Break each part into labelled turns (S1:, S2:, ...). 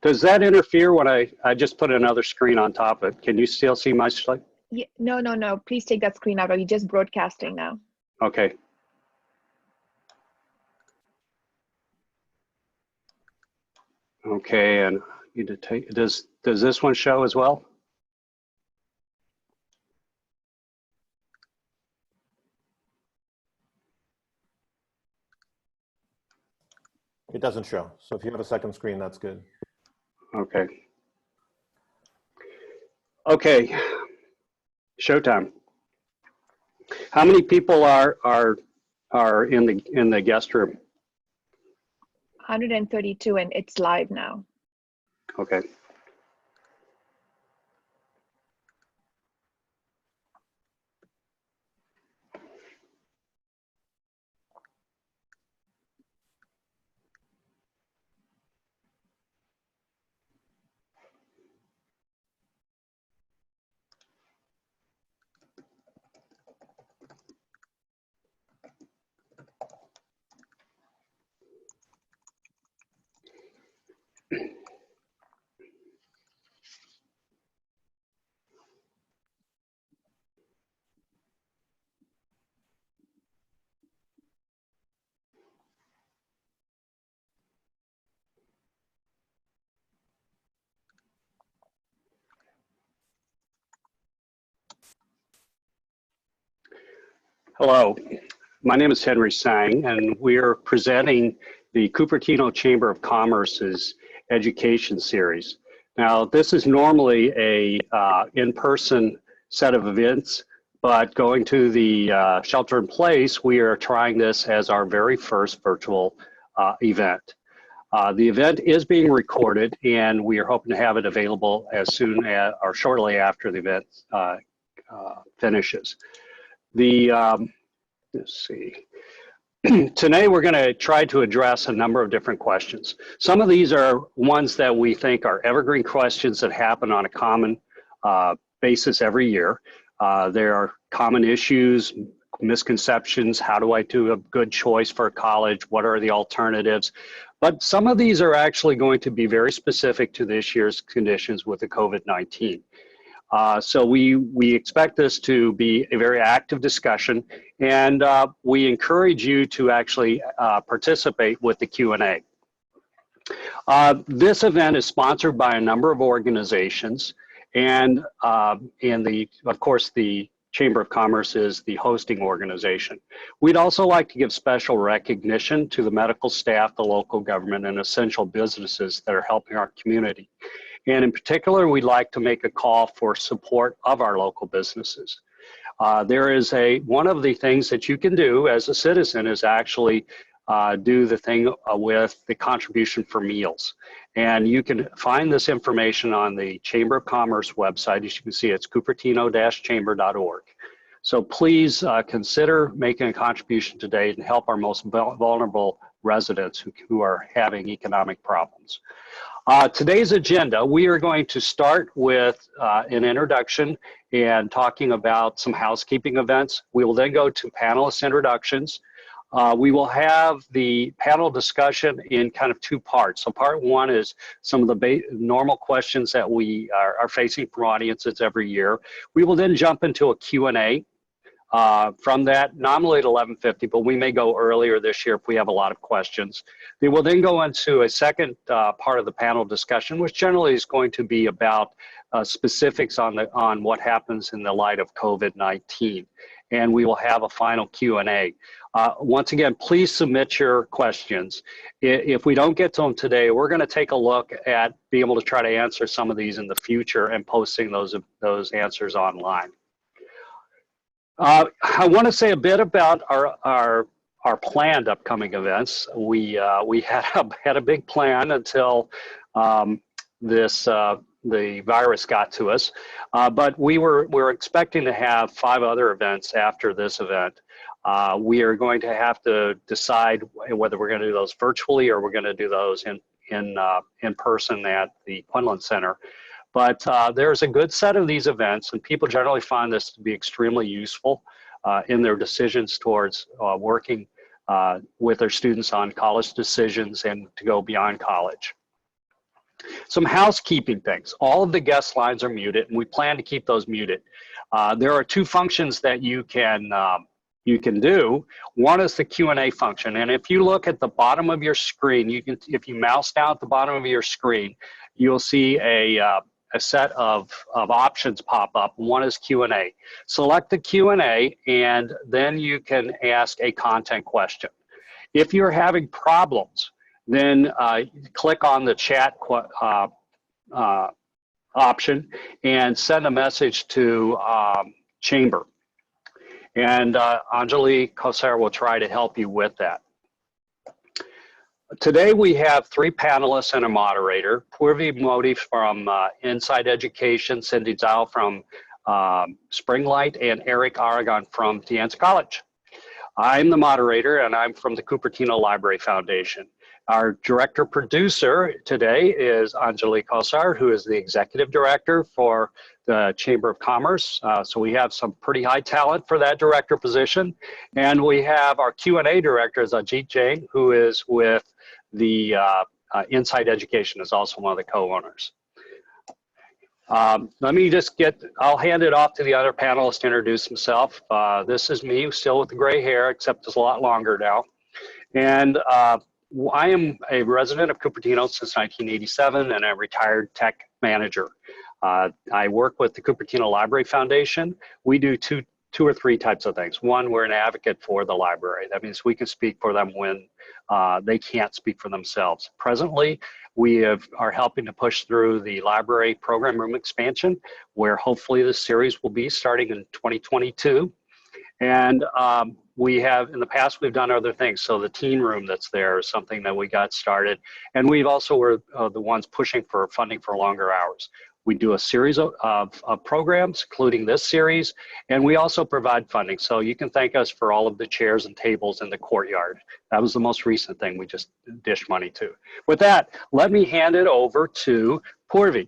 S1: Does that interfere when I just put another screen on top of it? Can you still see my slide?
S2: Yeah, no. Please take that screen out. Are you just broadcasting now?
S1: Okay. Okay, and you need to take, does this one show as well?
S3: It doesn't show. So if you have a second screen, that's good.
S1: Okay. Okay. Showtime. How many people are in the guest room?
S2: 132, and it's live now.
S1: Okay. Hello, my name is Henry Sang, and we're presenting the Cupertino Chamber of Commerce's education series. Now, this is normally a in-person set of events, but going to the shelter in place, we are trying this as our very first virtual event. The event is being recorded, and we are hoping to have it available as soon as or shortly after the event finishes. Let's see. Today we're going to try to address a number of different questions. Some of these are ones that we think are evergreen questions that happen on a common basis every year. There are common issues, misconceptions. How do I do a good choice for a college? What are the alternatives? But some of these are actually going to be very specific to this year's conditions with the COVID-19. So we expect this to be a very active discussion, and we encourage you to actually participate with the Q&A. This event is sponsored by a number of organizations, and of course the Chamber of Commerce is the hosting organization. We'd also like to give special recognition to the medical staff, the local government, and essential businesses that are helping our community. And in particular, we'd like to make a call for support of our local businesses. There is one of the things that you can do as a citizen is actually do the thing with the contribution for meals. And you can find this information on the Chamber of Commerce website. As you can see, it's cupertino-chamber.org. So please consider making a contribution today and help our most vulnerable residents who are having economic problems. Today's agenda, we are going to start with an introduction and talking about some housekeeping events. We will then go to panelist introductions. We will have the panel discussion in kind of two parts. So part one is some of the normal questions that we are facing from audiences every year. We will then jump into a Q&A. From that, nominally at 11:50, but we may go earlier this year if we have a lot of questions. They will then go into a second part of the panel discussion, which generally is going to be about specifics on what happens in the light of COVID-19. And we will have a final Q&A. Once again, please submit your questions. If we don't get to them today, we're going to take a look at being able to try to answer some of these in the future and posting those answers online. I want to say a bit about our planned upcoming events. We had a big plan until the virus got to us, but we're expecting to have 5 other events after this event. We are going to have to decide whether we're going to do those virtually or we're going to do those in person at the Quinlan Center. But there's a good set of these events, and people generally find this to be extremely useful in their decisions towards working with their students on college decisions and to go beyond college. Some housekeeping things. All of the guest lines are muted, and we plan to keep those muted. There are two functions that you can do. One is the Q&A function, and if you look at the bottom of your screen, if you mouse down at the bottom of your screen, you'll see a set of options pop up. One is Q&A. Select the Q&A, and then you can ask a content question. If you're having problems, then click on the chat option and send a message to Chamber. And Anjali Kosar will try to help you with that. Today we have 3 panelists and a moderator. Purvi Modi from Inside Education, Cindy Zhao from Springlight, and Eric Aragon from Deanza College. I'm the moderator, and I'm from the Cupertino Library Foundation. Our director producer today is Anjali Kosar, who is the executive director for the Chamber of Commerce. So we have some pretty high talent for that director position. And we have our Q&A director is Ajit Jain, who is with the Inside Education, is also one of the co-owners. Let me just I'll hand it off to the other panelist to introduce himself. This is me, still with the gray hair, except it's a lot longer now. And I am a resident of Cupertino since 1987 and a retired tech manager. I work with the Cupertino Library Foundation. We do two or three types of things. One, we're an advocate for the library. That means we can speak for them when they can't speak for themselves. Presently, we are helping to push through the library program room expansion, where hopefully this series will be starting in 2022. And we have, in the past, we've done other things. So the teen room that's there is something that we got started. And we've also were the ones pushing for funding for longer hours. We do a series of programs, including this series, and we also provide funding. So you can thank us for all of the chairs and tables in the courtyard. That was the most recent thing we just dished money to. With that, let me hand it over to Purvi.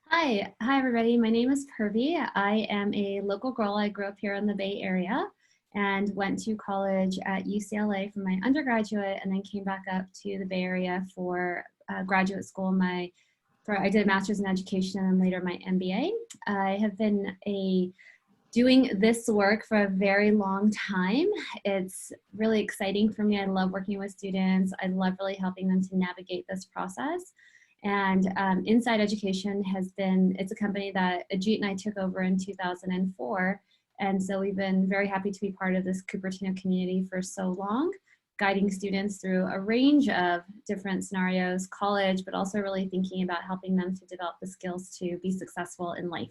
S4: Hi everybody. My name is Purvi. I am a local girl. I grew up here in the Bay Area and went to college at UCLA for my undergraduate, and then came back up to the Bay Area for graduate school. I did a master's in education and later my MBA. I have been doing this work for a very long time. It's really exciting for me. I love working with students. I love really helping them to navigate this process. And Inside Education it's a company that Ajit and I took over in 2004. And so we've been very happy to be part of this Cupertino community for so long, guiding students through a range of different scenarios, college, but also really thinking about helping them to develop the skills to be successful in life.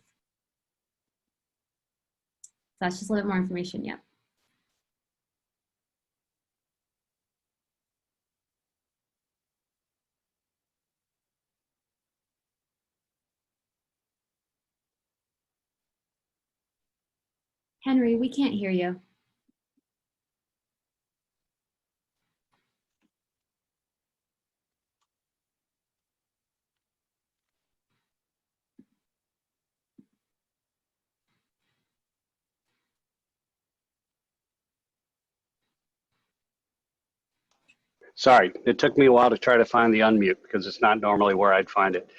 S4: So that's just a little bit more information, yeah. Henry, we can't hear you.
S1: Sorry, it took me a while to try to find the unmute because it's not normally where I'd find it.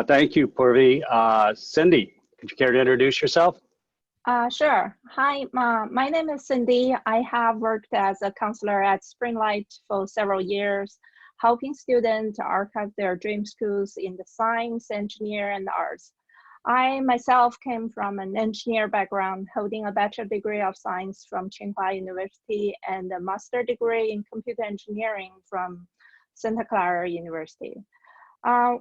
S1: Thank you, Purvi. Cindy, could you care to introduce yourself?
S5: Sure. Hi, my name is Cindy. I have worked as a counselor at Springlight for several years, helping students archive their dream schools in the science, engineering, and arts. I myself came from an engineer background, holding a bachelor degree of science from Tsinghua University and a master degree in computer engineering from Santa Clara University.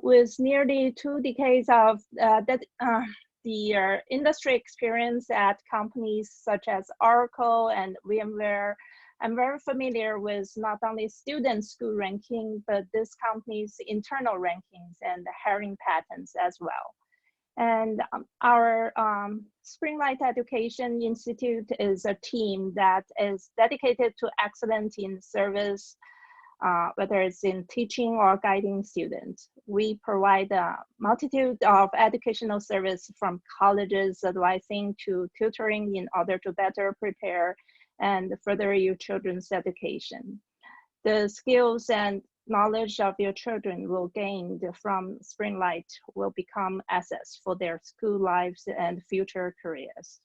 S5: With nearly 2 decades of the industry experience at companies such as Oracle and VMware, I'm very familiar with not only student school ranking, but this company's internal rankings and hiring patterns as well. And our Springlight Education Institute is a team that is dedicated to excellence in service, whether it's in teaching or guiding students. We provide a multitude of educational service from colleges advising to tutoring in order to better prepare and further your children's education. The skills and knowledge of your children will gain from Springlight will become assets for their school lives and future careers.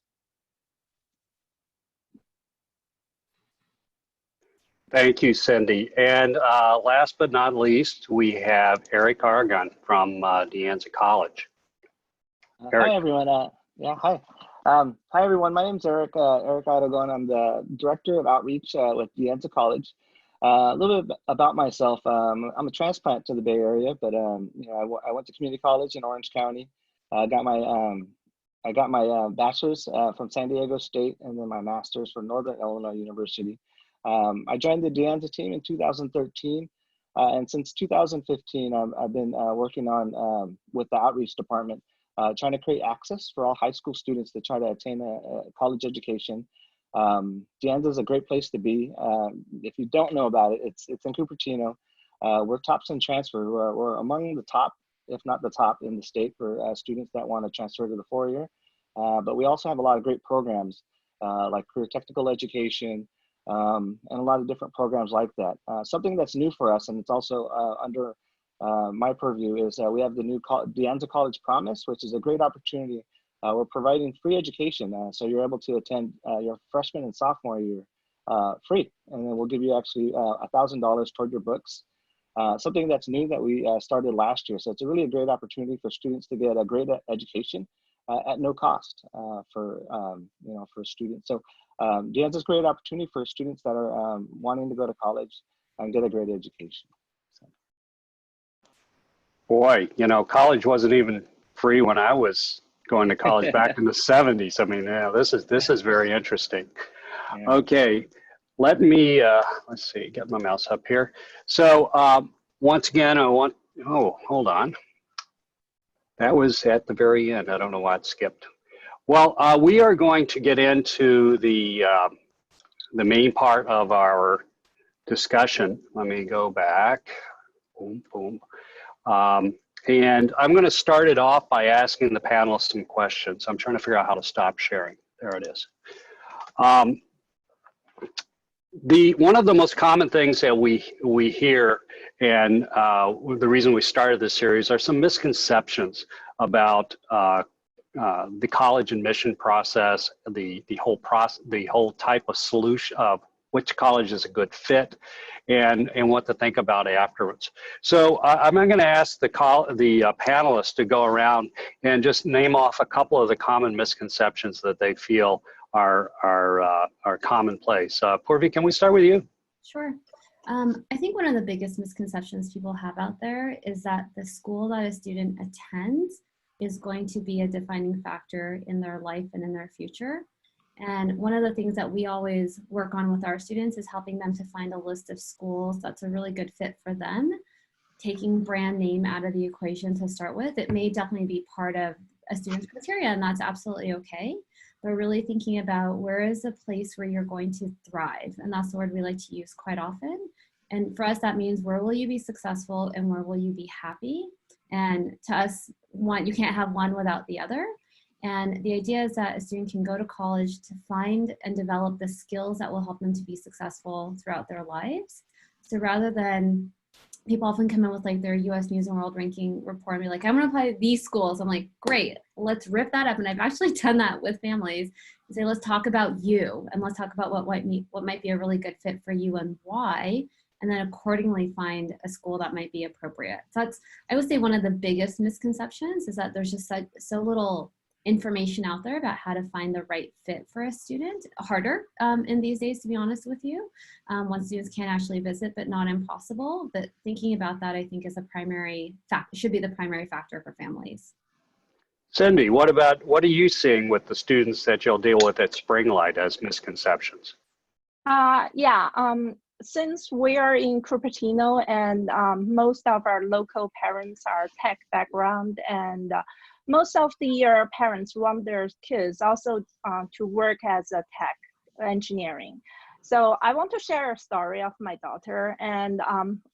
S1: Thank you, Cindy. And last but not least, we have Eric Aragon from Deanza College. Eric.
S6: Hi, everyone. Hi. Hi, everyone. My name is Eric Aragon. I'm the Director of Outreach with Deanza College. A little bit about myself. I'm a transplant to the Bay Area, but you know, I went to community college in Orange County. I got my bachelor's from San Diego State, and then my master's from Northern Illinois University. I joined the Deanza team in 2013, and since 2015, I've been working on with the outreach department, trying to create access for all high school students to try to attain a college education. Deanza is a great place to be. If you don't know about it, it's in Cupertino. We're tops in transfer. We're among the top, if not the top, in the state for students that want to transfer to the 4-year. But we also have a lot of great programs like career technical education, and a lot of different programs like that. Something that's new for us, and it's also under my purview, is we have the new Deanza College Promise, which is a great opportunity. We're providing free education, so you're able to attend your freshman and sophomore year free, and then we'll give you actually $1,000 toward your books. Something that's new that we started last year, so it's really a great opportunity for students to get a great education at no cost for students. So Deanza is a great opportunity for students that are wanting to go to college and get a great education. So.
S1: Boy, you know, college wasn't even free when I was going to college back in the 70s. I mean, yeah, this is very interesting. Yeah. Okay, let me, let's see, get my mouse up here. So once again, hold on. That was at the very end. I don't know why it skipped. Well, we are going to get into the main part of our discussion. Let me go back. Boom, boom. And I'm going to start it off by asking the panelists some questions. I'm trying to figure out how to stop sharing. There it is. One of the most common things that we hear, and the reason we started this series, are some misconceptions about the college admission process, the whole type of solution of which college is a good fit, and what to think about afterwards. So I'm going to ask the panelists to go around and just name off a couple of the common misconceptions that they feel are commonplace. Purvi, can we start with you?
S4: Sure. I think one of the biggest misconceptions people have out there is that the school that a student attends is going to be a defining factor in their life and in their future. And one of the things that we always work on with our students is helping them to find a list of schools that's a really good fit for them. Taking brand name out of the equation to start with, it may definitely be part of a student's criteria, and that's absolutely okay. But really thinking about where is a place where you're going to thrive, and that's the word we like to use quite often. And for us, that means where will you be successful and where will you be happy? And to us, you can't have one without the other. And the idea is that a student can go to college to find and develop the skills that will help them to be successful throughout their lives. So rather than, people often come in with like their US News and World Ranking report and be like, I'm gonna apply to these schools. I'm like, great, let's rip that up. And I've actually done that with families and say, let's talk about you and let's talk about what might be a really good fit for you and why, and then accordingly find a school that might be appropriate. So that's, I would say, one of the biggest misconceptions is that there's just so little information out there about how to find the right fit for a student. Harder in these days, to be honest with you. Once students can actually visit, but not impossible. But thinking about that, I think, is a primary should be the primary factor for families.
S1: Cindy, what are you seeing with the students that you'll deal with at Springlight as misconceptions?
S5: Since we are in Cupertino and most of our local parents are tech background, and most of the parents want their kids also to work as a tech engineering. So I want to share a story of my daughter, and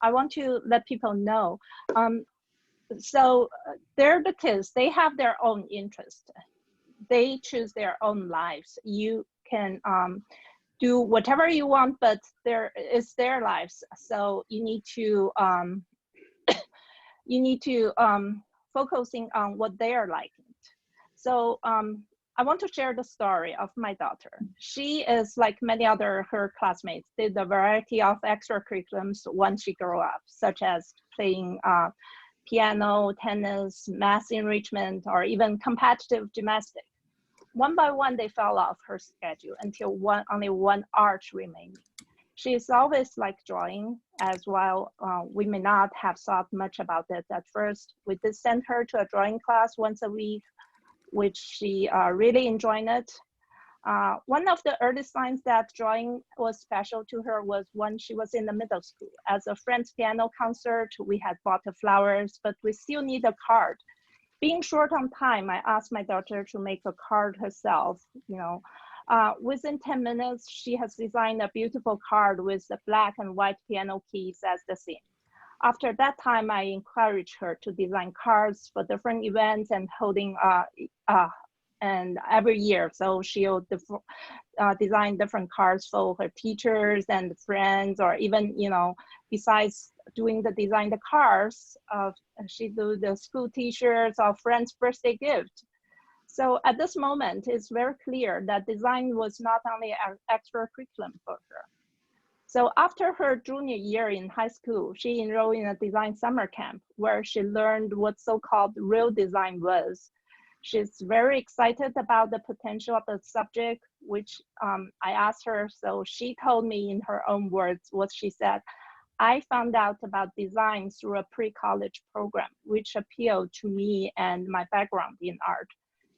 S5: I want to let people know. So they're the kids, they have their own interest. They choose their own lives. You can do whatever you want, but it's their lives. So you need to focusing on what they are liking. So I want to share the story of my daughter. She is like many other her classmates, did a variety of extracurriculums when she grew up, such as playing piano, tennis, math enrichment, or even competitive gymnastics. One by one, they fell off her schedule until only one art remained. She is always like drawing, as while we may not have thought much about it at first. We did send her to a drawing class once a week, which she really enjoyed it. One of the early signs that drawing was special to her was when she was in the middle school. As a friend's piano concert, we had bought the flowers, but we still need a card. Being short on time, I asked my daughter to make a card herself. Within 10 minutes, she has designed a beautiful card with the black and white piano keys as the theme. After that time, I encouraged her to design cards for different events and holding and every year. So she'll design different cards for her teachers and friends, or even, besides doing the design the cards, she do the school t-shirts or friends' birthday gift. So at this moment, it's very clear that design was not only an extra curriculum for her. So after her junior year in high school, she enrolled in a design summer camp where she learned what so-called real design was. She's very excited about the potential of the subject, which I asked her. So she told me in her own words what she said. I found out about design through a pre-college program, which appealed to me and my background in art.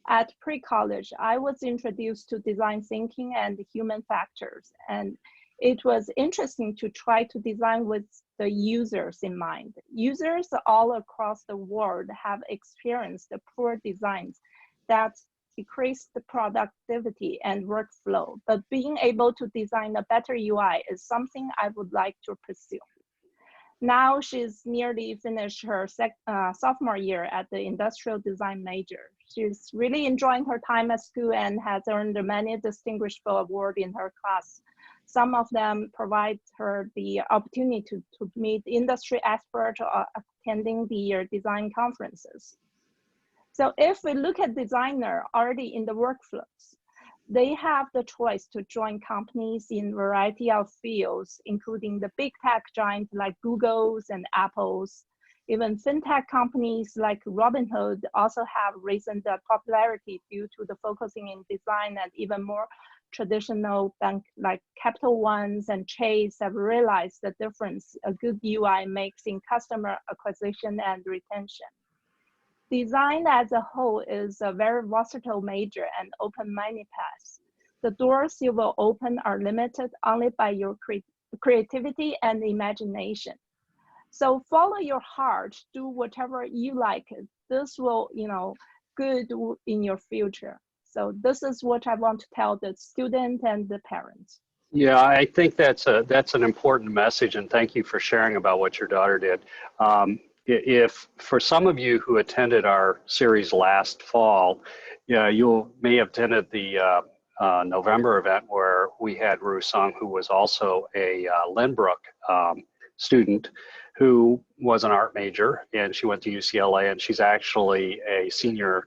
S5: At pre-college, I was introduced to design thinking and human factors, and it was interesting to try to design with the users in mind. Users all across the world have experienced the poor designs that decrease the productivity and workflow, but being able to design a better UI is something I would like to pursue. Now she's nearly finished her sophomore year at the industrial design major. She's really enjoying her time at school and has earned many distinguishable awards in her class. Some of them provide her the opportunity to meet industry experts or attending the design conferences. So if we look at designer already in the workflows, they have the choice to join companies in a variety of fields, including the big tech giants like Google's and Apple's. Even fintech companies like Robinhood also have risen the popularity due to the focusing in design, and even more traditional banks like Capital Ones and Chase have realized the difference a good UI makes in customer acquisition and retention. Design as a whole is a very versatile major and open many paths. The doors you will open are limited only by your creativity and imagination. So follow your heart, do whatever you like. This will, good in your future. So this is what I want to tell the student and the parents.
S1: Yeah, I think that's an important message, and thank you for sharing about what your daughter did. If for some of you who attended our series last fall, you may have attended the November event where we had Ru Sung, who was also a Lynbrook student, who was an art major, and she went to UCLA, and she's actually a senior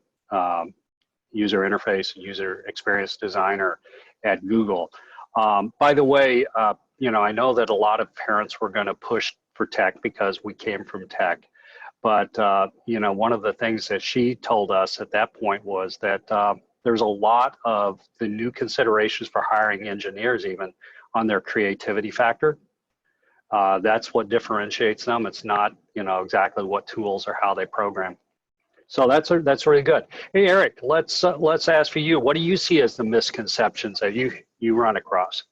S1: user interface and user experience designer at Google. By the way, I know that a lot of parents were going to push for tech because we came from tech, but one of the things that she told us at that point was that there's a lot of the new considerations for hiring engineers even on their creativity factor. That's what differentiates them. It's not exactly what tools or how they program. So that's really good. Hey, Eric, let's ask for you. What do you see as the misconceptions that you run across?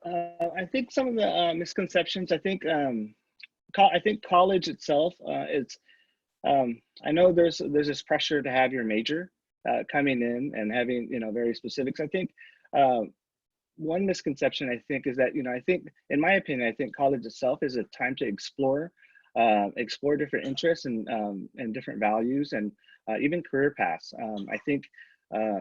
S6: I think some of the misconceptions. I think college itself is. I know there's this pressure to have your major coming in and having very specifics. I think one misconception I think is that I think, in my opinion, I think college itself is a time to explore different interests and different values and even career paths. I think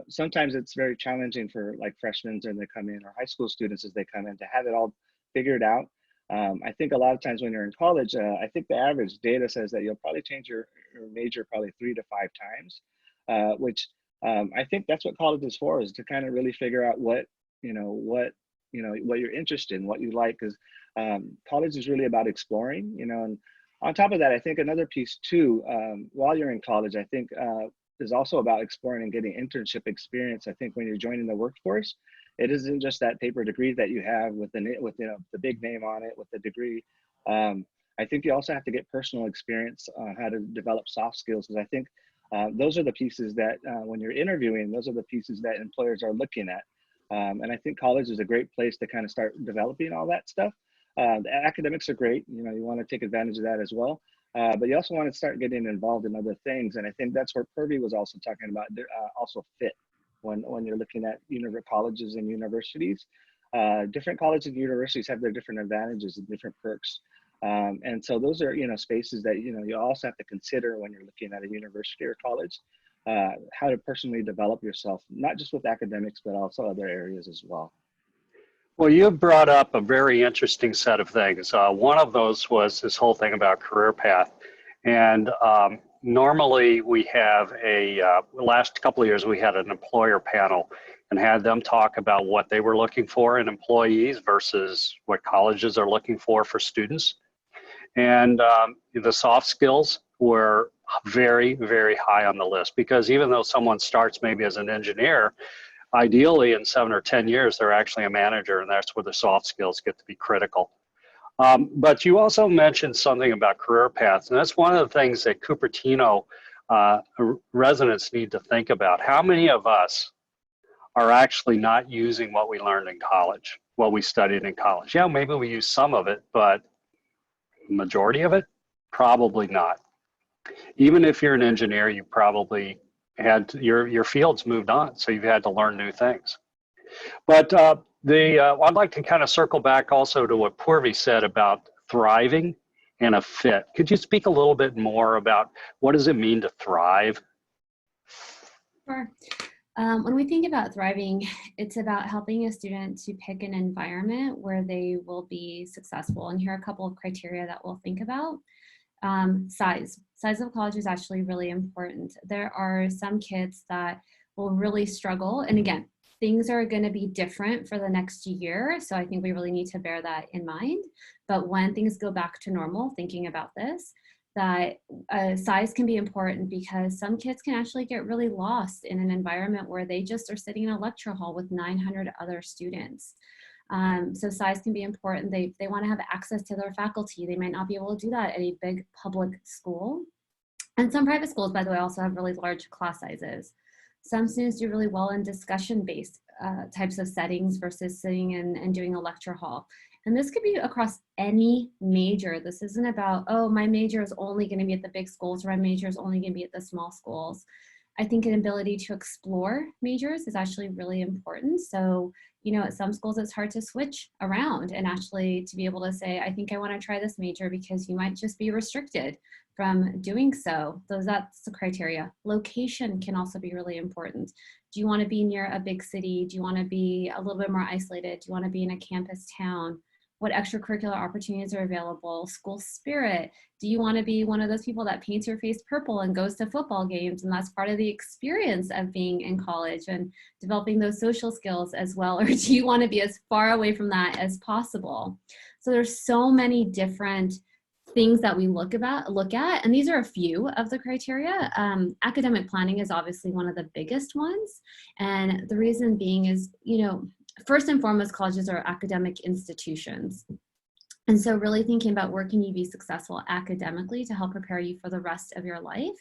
S6: sometimes it's very challenging for like freshmen when they come in, or high school students as they come in, to have it all figured out. I think a lot of times when you're in college, I think the average data says that you'll probably change your major probably 3 to 5 times, which I think that's what college is for, is to kind of really figure out what you're interested in, what you like, because college is really about exploring, and on top of that, I think another piece too, while you're in college, I think is also about exploring and getting internship experience. I think when you're joining the workforce, it isn't just that paper degree that you have with the big name on it with the degree. I think you also have to get personal experience on how to develop soft skills, because I think those are the pieces that when you're interviewing, those are the pieces that employers are looking at. And I think college is a great place to kind of start developing all that stuff. The academics are great. You want to take advantage of that as well. But you also want to start getting involved in other things. And I think that's where Purvi was also talking about, also fit when you're looking at colleges and universities. Different colleges and universities have their different advantages and different perks. And so those are, spaces that, you also have to consider when you're looking at a university or college, how to personally develop yourself, not just with academics, but also other areas as well.
S1: Well, you brought up a very interesting set of things. One of those was this whole thing about career path. And normally we have last couple of years, we had an employer panel and had them talk about what they were looking for in employees versus what colleges are looking for students. And the soft skills were very, very high on the list, because even though someone starts maybe as an engineer, ideally in 7 or 10 years, they're actually a manager, and that's where the soft skills get to be critical. But you also mentioned something about career paths, and that's one of the things that Cupertino residents need to think about. How many of us are actually not using what we learned in college, what we studied in college? Yeah, maybe we use some of it, but majority of it, probably not. Even if you're an engineer, you probably had your field's moved on, so you've had to learn new things. But I'd like to kind of circle back also to what Purvi said about thriving and a fit. Could you speak a little bit more about what does it mean to thrive?
S4: Sure. When we think about thriving, it's about helping a student to pick an environment where they will be successful. And here are a couple of criteria that we'll think about. Size of college is actually really important. There are some kids that will really struggle. And again, things are going to be different for the next year. So I think we really need to bear that in mind. But when things go back to normal, thinking about this, that size can be important, because some kids can actually get really lost in an environment where they just are sitting in a lecture hall with 900 other students. So size can be important. They want to have access to their faculty. They might not be able to do that at a big public school. And some private schools, by the way, also have really large class sizes. Some students do really well in discussion-based types of settings versus sitting and doing a lecture hall. And this could be across any major. This isn't about, oh, my major is only going to be at the big schools, or my major is only going to be at the small schools. I think an ability to explore majors is actually really important. So, at some schools, it's hard to switch around and actually to be able to say, I think I want to try this major, because you might just be restricted from doing so. That's the criteria. Location can also be really important. Do you want to be near a big city? Do you want to be a little bit more isolated? Do you want to be in a campus town? What extracurricular opportunities are available? School spirit. Do you want to be one of those people that paints your face purple and goes to football games, and that's part of the experience of being in college and developing those social skills as well? Or do you want to be as far away from that as possible? So there's so many different things that we look at, and these are a few of the criteria. Academic planning is obviously one of the biggest ones, and the reason being is, first and foremost, colleges are academic institutions. And so really thinking about where can you be successful academically to help prepare you for the rest of your life.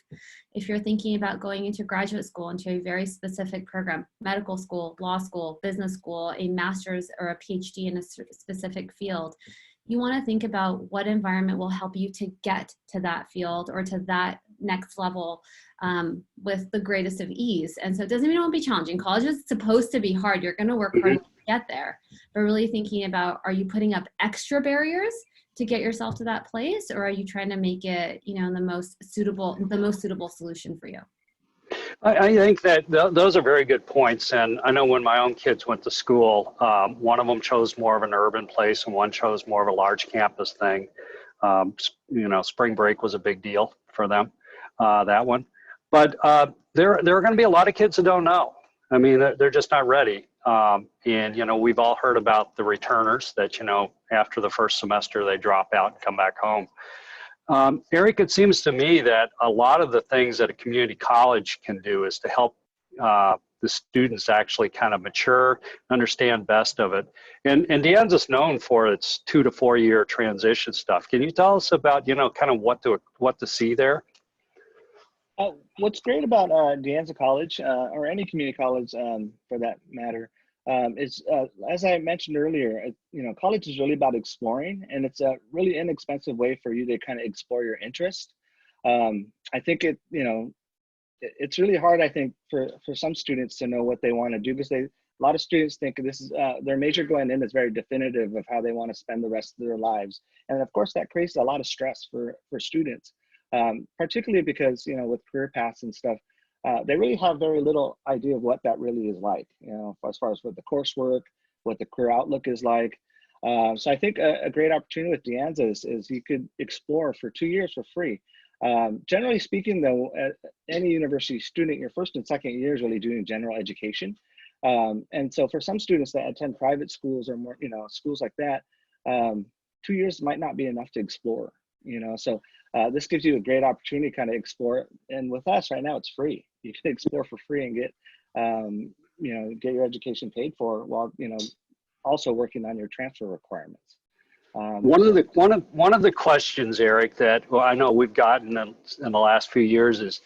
S4: If you're thinking about going into graduate school, into a very specific program, medical school, law school, business school, a master's or a PhD in a specific field, you want to think about what environment will help you to get to that field or to that next level with the greatest of ease. And so it doesn't mean it won't be challenging. College is supposed to be hard. You're going to work hard to get there. But really thinking about, are you putting up extra barriers to get yourself to that place, or are you trying to make it, the most suitable solution for you?
S1: I think that those are very good points. And I know when my own kids went to school, one of them chose more of an urban place and one chose more of a large campus thing. You know, spring break was a big deal for them, that one. But there are going to be a lot of kids that don't know. I mean, they're just not ready. And, you know, we've all heard about the returners that, you know, after the first semester, they drop out and come back home. Eric, it seems to me that a lot of the things that a community college can do is to help the students actually kind of mature, understand best of it. And Deanza's known for its 2 to 4 year transition stuff. Can you tell us about, you know, kind of what to see there?
S6: What's great about Deanza College, or any community college for that matter, is as I mentioned earlier, you know, college is really about exploring, and it's a really inexpensive way for you to kind of explore your interest. I think you know, it's really hard, I think, for some students to know what they want to do, because a lot of students think this is their major going in is very definitive of how they want to spend the rest of their lives, and of course that creates a lot of stress for students. Particularly because, you know, with career paths and stuff, they really have very little idea of what that really is like, you know, as far as what the coursework, what the career outlook is like. So I think a great opportunity with Deanza is you could explore for 2 years for free. Generally speaking, though, any university student, your first and second year is really doing general education. And so for some students that attend private schools or more, you know, schools like that, 2 years might not be enough to explore, you know, so this gives you a great opportunity to kind of explore it. And with us right now, it's free. You can explore for free and get, you know, get your education paid for while, you know, also working on your transfer requirements.
S1: One of the questions, Eric, that I know we've gotten in the last few years is,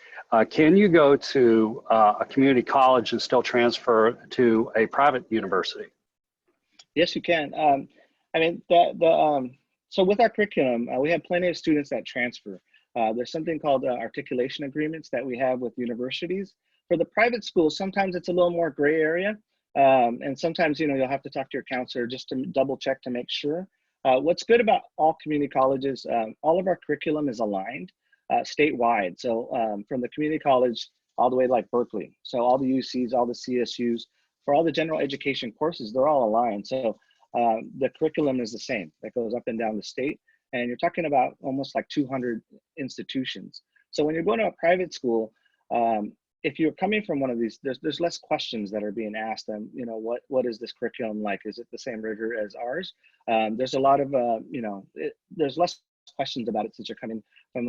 S1: can you go to a community college and still transfer to a private university?
S6: Yes, you can. I mean, so with our curriculum, we have plenty of students that transfer. There's something called articulation agreements that we have with universities. For the private schools, sometimes it's a little more gray area. And sometimes, you know, you'll have to talk to your counselor just to double check to make sure. What's good about all community colleges, all of our curriculum is aligned statewide. So from the community college all the way to like Berkeley. So all the UCs, all the CSUs, for all the general education courses, they're all aligned. So the curriculum is the same that goes up and down the state, and you're talking about almost like 200 institutions. So when you're going to a private school, if you're coming from one of these, there's less questions that are being asked. You know, what is this curriculum like? Is it the same rigor as ours? There's a lot of you know, there's less questions about it since you're coming from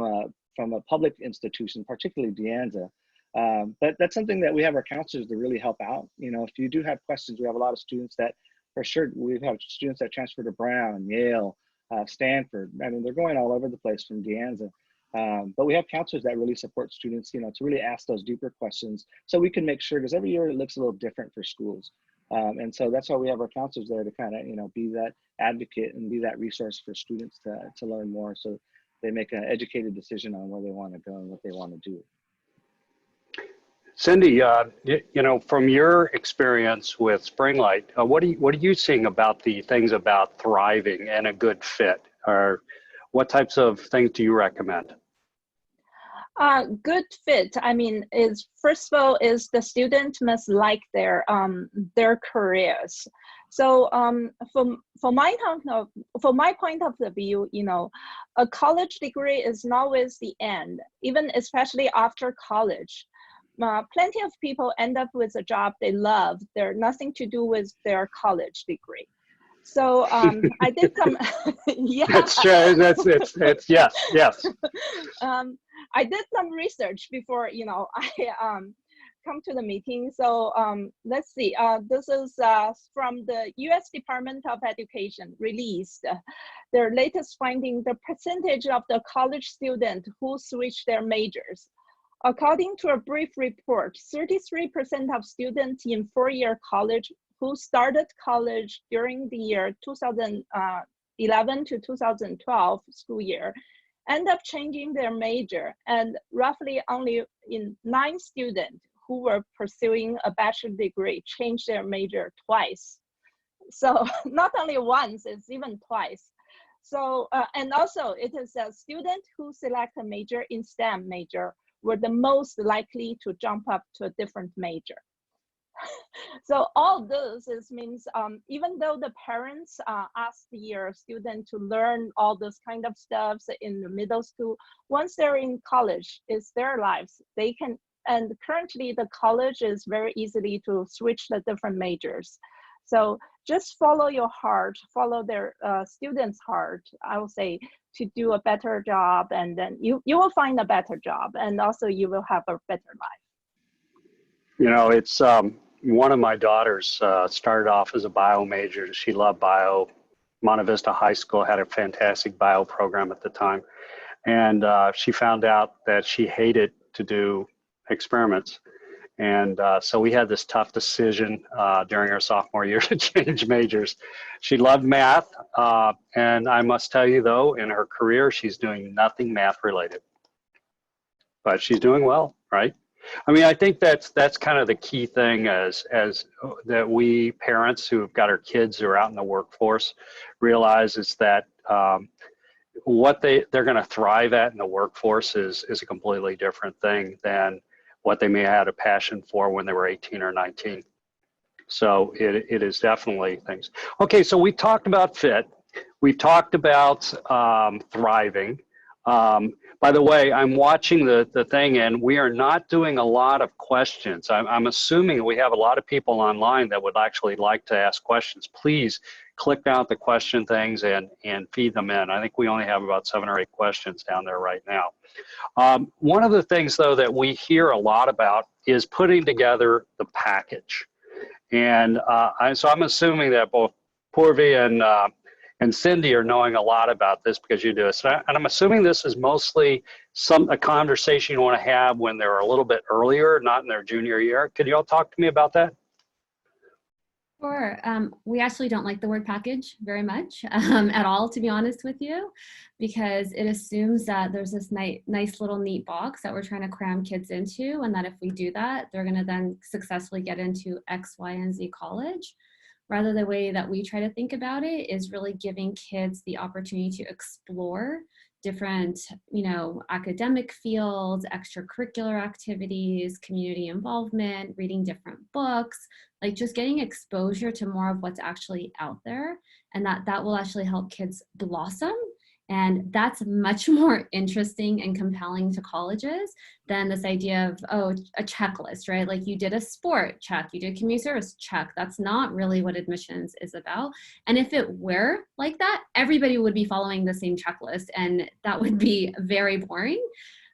S6: a public institution, particularly Deanza. But that's something that we have our counselors to really help out. You know, if you do have questions, we have a lot of students that, for sure, we have students that transfer to Brown, Yale, Stanford. I mean, they're going all over the place from Deanza. But we have counselors that really support students, you know, to really ask those deeper questions so we can make sure, because every year it looks a little different for schools. And so that's why we have our counselors there to kind of, you know, be that advocate and be that resource for students to learn more, so they make an educated decision on where they want to go and what they want to do.
S1: Cindy, you know, from your experience with Springlight, what are you seeing about the things about thriving and a good fit? Or what types of things do you recommend?
S5: Good fit, I mean, is first of all, is the student must like their careers. So from my point of the view, you know, a college degree is not always the end, even especially after college. Plenty of people end up with a job they love. They're nothing to do with their college degree. So I did some, yeah.
S1: That's true. It's yes.
S5: I did some research before, you know, I come to the meeting. So let's see. This is from the U.S. Department of Education released their latest finding, the percentage of the college student who switched their majors. According to a brief report, 33% of students in four-year college who started college during the year 2011 to 2012 school year end up changing their major, and roughly only 9 students who were pursuing a bachelor degree changed their major twice. So not only once, it's even twice. So, and also it is a student who select a major in STEM major were the most likely to jump up to a different major. So all this means even though the parents ask their student to learn all this kind of stuff in the middle school, once they're in college, it's their lives. They can, and currently the college is very easily to switch the different majors. So just follow your heart, follow their students' heart, I will say, to do a better job, and then you will find a better job, and also you will have a better life.
S1: You know, it's one of my daughters started off as a bio major. She loved bio. Monte Vista High School had a fantastic bio program at the time. And she found out that she hated to do experiments. And so we had this tough decision during her sophomore year to change majors. She loved math. And I must tell you, though, in her career, she's doing nothing math related. But she's doing well, right? I mean, I think that's kind of the key thing as that we parents who've got our kids who are out in the workforce realize is that what they're going to thrive at in the workforce is a completely different thing than what they may have had a passion for when they were 18 or 19. So it is definitely things. Okay, so we talked about fit. We've talked about thriving. By the way, I'm watching the thing, and we are not doing a lot of questions. I'm assuming we have a lot of people online that would actually like to ask questions. Please click out the question things and feed them in. I think we only have about 7 or 8 questions down there right now. One of the things, though, that we hear a lot about is putting together the package. And so I'm assuming that both Purvi and Cindy are knowing a lot about this because you do it. So, and I'm assuming this is mostly a conversation you want to have when they're a little bit earlier, not in their junior year. Could you all talk to me about that?
S4: Sure. We actually don't like the word package very much at all, to be honest with you, because it assumes that there's this nice little neat box that we're trying to cram kids into, and that if we do that, they're going to then successfully get into X, Y, and Z college. Rather, the way that we try to think about it is really giving kids the opportunity to explore different, academic fields, extracurricular activities, community involvement, reading different books, like just getting exposure to more of what's actually out there, and that will actually help kids blossom. And that's much more interesting and compelling to colleges than this idea of, a checklist, right? Like you did a sport, check. You did community service, check. That's not really what admissions is about. And if it were like that, everybody would be following the same checklist, and that would be very boring.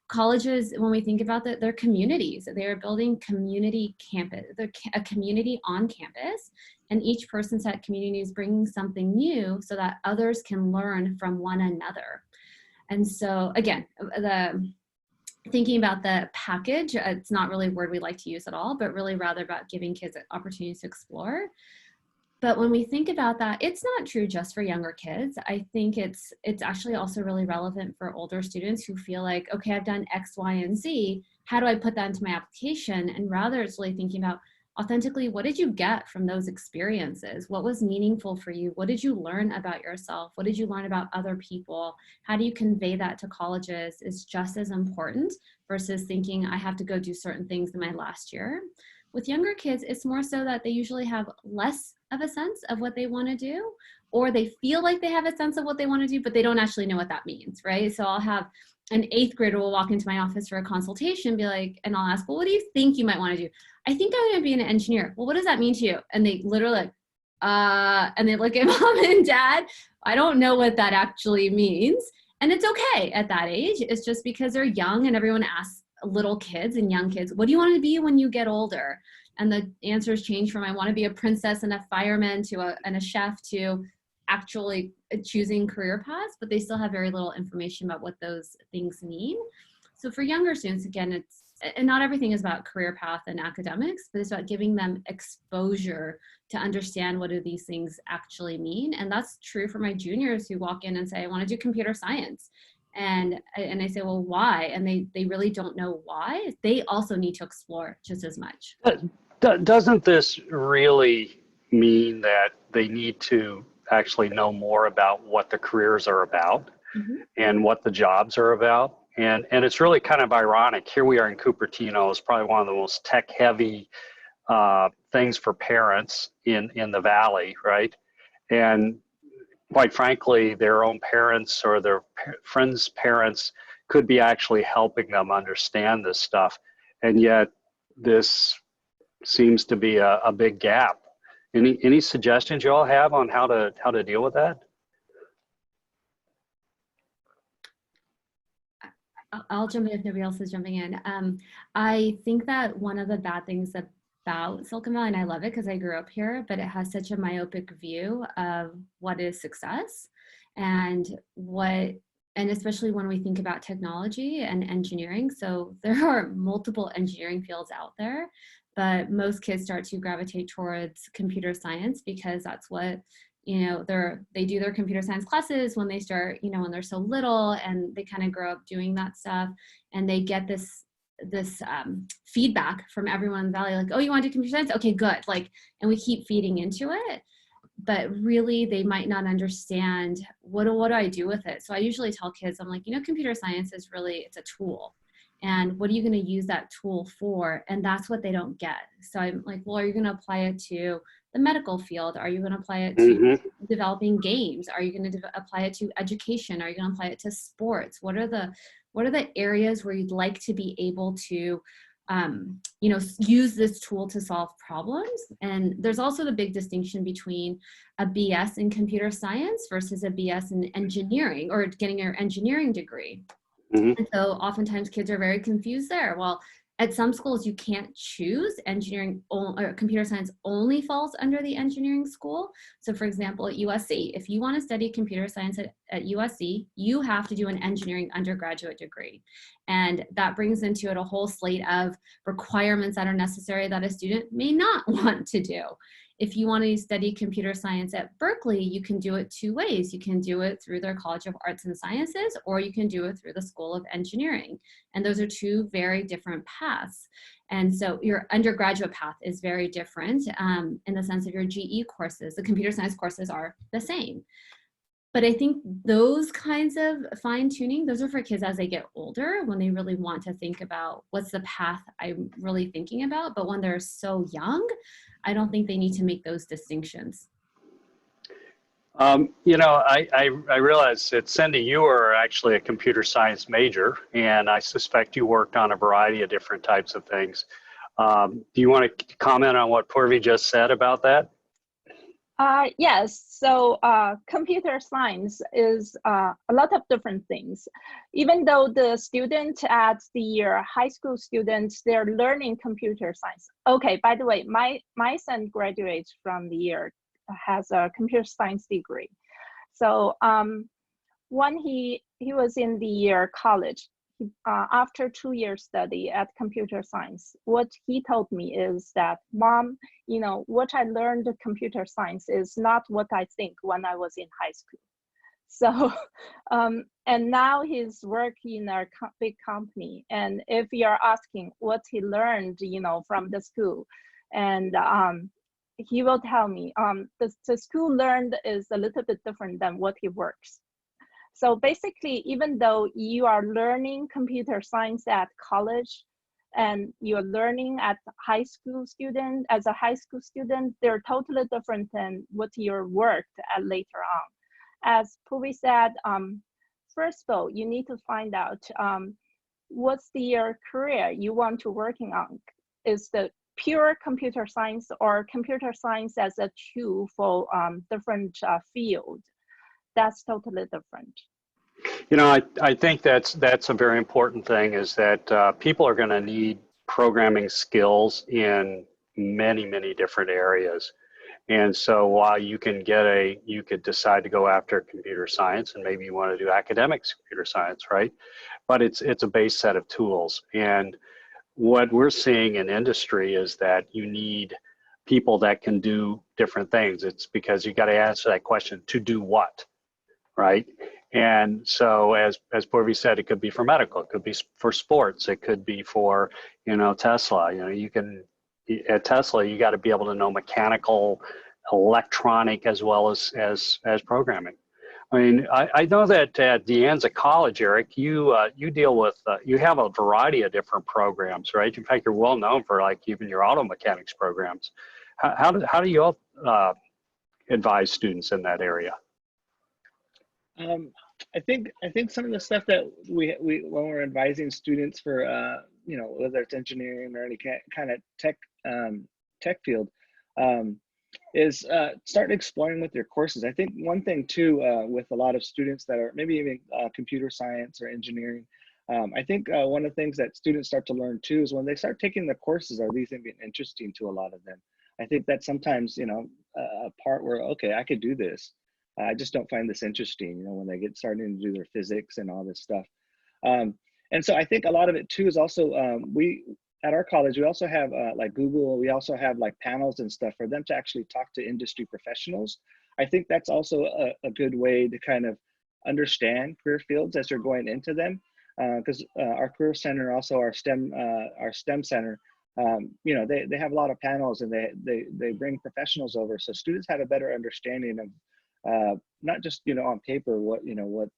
S4: Colleges, when we think about that, they're communities. They are building community campus. They're a community on campus, and each person's at community is bringing something new so that others can learn from one another. And so, again, thinking about the package, it's not really a word we like to use at all, but really rather about giving kids opportunities to explore. But when we think about that, it's not true just for younger kids. I think it's actually also really relevant for older students who feel like, okay, I've done X, Y, and Z. How do I put that into my application? And rather, it's really thinking about authentically, what did you get from those experiences? What was meaningful for you? What did you learn about yourself? What did you learn about other people? How do you convey that to colleges is just as important versus thinking I have to go do certain things in my last year. With younger kids, it's more so that they usually have less of a sense of what they want to do, or they feel like they have a sense of what they want to do, but they don't actually know what that means, right? So I'll have an 8th grader will walk into my office for a consultation and be like, and I'll ask, well, what do you think you might want to do? I think I'm going to be an engineer. Well, what does that mean to you? And they literally, and they look at mom and dad. I don't know what that actually means. And it's okay at that age. It's just because they're young, and everyone asks little kids and young kids, what do you want to be when you get older? And the answers change from I want to be a princess and a fireman and a chef to actually choosing career paths, but they still have very little information about what those things mean. So for younger students, again, and not everything is about career path and academics, but it's about giving them exposure to understand what do these things actually mean. And that's true for my juniors who walk in and say, I want to do computer science. And I say, well, why? And they really don't know why. They also need to explore just as much.
S1: Doesn't this really mean that they need to actually know more about what the careers are about and what the jobs are about? And it's really kind of ironic. Here we are in Cupertino. It's probably one of the most tech-heavy things for parents in the valley, right? And quite frankly, their own parents or their friends' parents could be actually helping them understand this stuff. And yet this seems to be a big gap. Any suggestions you all have on how to deal with that?
S4: I'll jump in if nobody else is jumping in. I think that one of the bad things about Silicon Valley, and I love it because I grew up here, but it has such a myopic view of what is success and especially when we think about technology and engineering. So there are multiple engineering fields out there, but most kids start to gravitate towards computer science because that's what, they do their computer science classes when they start, when they're so little, and they kind of grow up doing that stuff, and they get this feedback from everyone in the valley, like, oh, you want to do computer science? Okay, good. And we keep feeding into it, but really they might not understand what do I do with it. So I usually tell kids, I'm like, computer science is really, it's a tool. And what are you going to use that tool for? And that's what they don't get. So I'm like, well, are you going to apply it to the medical field? Are you going to apply it to developing games? Are you going to apply it to education? Are you going to apply it to sports? What are the areas where you'd like to be able to, use this tool to solve problems? And there's also the big distinction between a BS in computer science versus a BS in engineering, or getting your engineering degree. And so oftentimes kids are very confused there. Well, at some schools you can't choose. Engineering or computer science only falls under the engineering school. So for example, at USC, if you want to study computer science at USC, you have to do an engineering undergraduate degree. And that brings into it a whole slate of requirements that are necessary that a student may not want to do. If you want to study computer science at Berkeley, you can do it two ways. You can do it through their College of Arts and Sciences, or you can do it through the School of Engineering. And those are two very different paths. And so your undergraduate path is very different in the sense of your GE courses. The computer science courses are the same. But I think those kinds of fine tuning, those are for kids as they get older, when they really want to think about what's the path I'm really thinking about. But when they're so young, I don't think they need to make those distinctions.
S1: I realize that, Cindy, you are actually a computer science major, and I suspect you worked on a variety of different types of things. Do you want to comment on what Purvi just said about that?
S5: Yes, so computer science is a lot of different things. Even though the student at the high school students, they're learning computer science. Okay, by the way, my son graduates from the year, has a computer science degree. So when he was in the college, after 2 years study at computer science, what he told me is that, Mom, what I learned computer science is not what I think when I was in high school. So, and now he's working in a big company. And if you're asking what he learned, from the school, and he will tell me, the school learned is a little bit different than what he works. So basically, even though you are learning computer science at college and you're learning at high school student, as a high school student, they're totally different than what you worked at later on. As Purvi said, first of all, you need to find out what's the career you want to working on. Is the pure computer science or computer science as a tool for different field? That's totally different.
S1: I think that's a very important thing, is that people are going to need programming skills in many, many different areas. And so while you could decide to go after computer science, and maybe you want to do academics computer science, right? But it's a base set of tools. And what we're seeing in industry is that you need people that can do different things. It's because you got to answer that question, to do what, right? And so as Purvi said, it could be for medical, it could be for sports, it could be for, Tesla. At Tesla, you got to be able to know mechanical, electronic, as well as programming. I mean, I know that at Deanza College, Eric, you deal with, you have a variety of different programs, right? In fact, you're well known for like even your auto mechanics programs. How do you all advise students in that area?
S6: I think some of the stuff that we when we're advising students for you know, whether it's engineering or any kind of tech field, is start exploring with your courses. I think one thing too, with a lot of students that are maybe even computer science or engineering, I think one of the things that students start to learn too is when they start taking the courses, are these even interesting to a lot of them? I think that sometimes, you know, a part where, okay, I could do this. I just don't find this interesting, you know, when they get starting to do their physics and all this stuff. And so I think a lot of it too is also, we, at our college, we also have like Google, we also have like panels and stuff for them to actually talk to industry professionals. I think that's also a good way to kind of understand career fields as they're going into them. Because our career center, also our STEM center, you know, they have a lot of panels and they bring professionals over, so students have a better understanding of not just, you know, on paper what, you know, what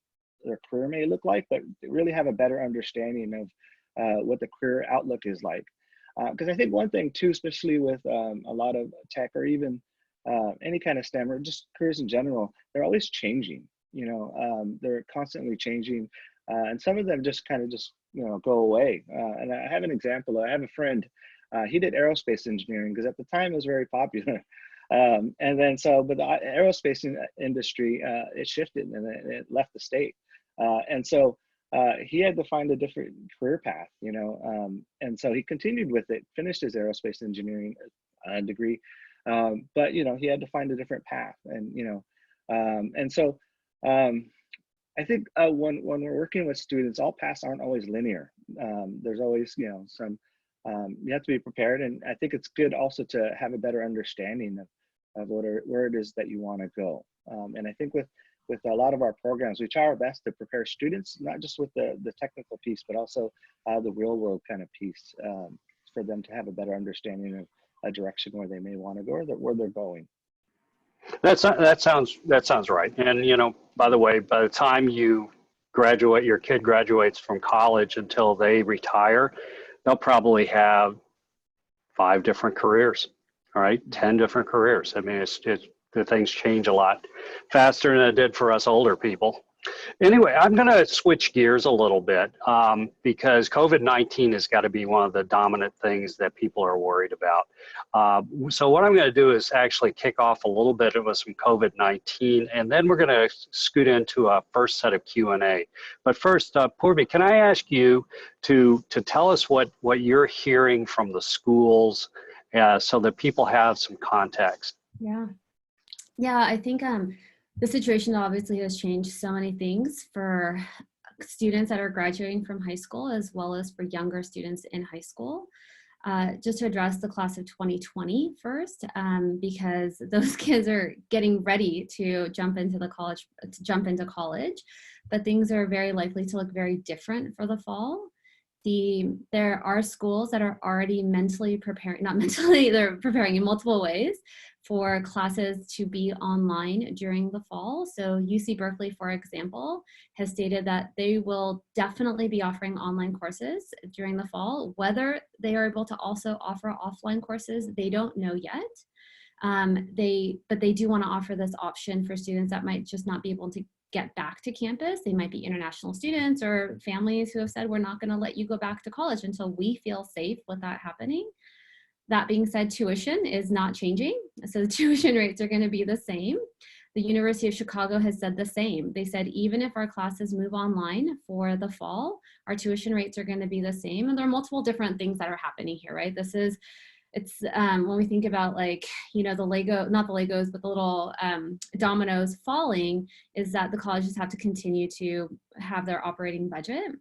S6: their career may look like, but they really have a better understanding of what the career outlook is like. Because I think one thing too, especially with a lot of tech or even any kind of STEM or just careers in general, they're always changing. You know, they're constantly changing, and some of them just kind of just, you know, go away. And I have an example. I have a friend. He did aerospace engineering because at the time it was very popular. And then so, but the aerospace industry, it shifted and it left the state. And so he had to find a different career path, you know, and so he continued with it, finished his aerospace engineering degree, but, you know, he had to find a different path, and, you know, and so I think when we're working with students, all paths aren't always linear. There's always, you know, some, you have to be prepared, and I think it's good also to have a better understanding of where it is that you want to go. And I think with a lot of our programs, we try our best to prepare students, not just with the technical piece, but also the real world kind of piece, for them to have a better understanding of a direction where they may want to go, or where they're going.
S1: That sounds right. And, you know, by the way, by the time you graduate, your kid graduates from college until they retire, they'll probably have 5 different careers, all right, 10 different careers. I mean, the things change a lot faster than it did for us older people. Anyway, I'm going to switch gears a little bit because COVID-19 has got to be one of the dominant things that people are worried about. So what I'm going to do is actually kick off a little bit with some COVID-19, and then we're going to scoot into a first set of Q&A. But first, Purvi, can I ask you to tell us what you're hearing from the schools so that people have some context?
S4: Yeah, I think the situation obviously has changed so many things for students that are graduating from high school, as well as for younger students in high school. Just to address the class of 2020 first, because those kids are getting ready to jump into college, but things are very likely to look very different for the fall. There are schools that are already mentally preparing, not mentally, they're preparing in multiple ways for classes to be online during the fall. So UC Berkeley, for example, has stated that they will definitely be offering online courses during the fall. Whether they are able to also offer offline courses, they don't know yet. But they do want to offer this option for students that might just not be able to get back to campus. They might be international students or families who have said, we're not going to let you go back to college until we feel safe with that happening. That being said, tuition is not changing. So the tuition rates are going to be the same. The University of Chicago has said the same. They said, even if our classes move online for the fall, our tuition rates are going to be the same. And there are multiple different things that are happening here, right? It's when we think about, like, you know, not the Legos, but the little dominoes falling, is that the colleges have to continue to have their operating budget.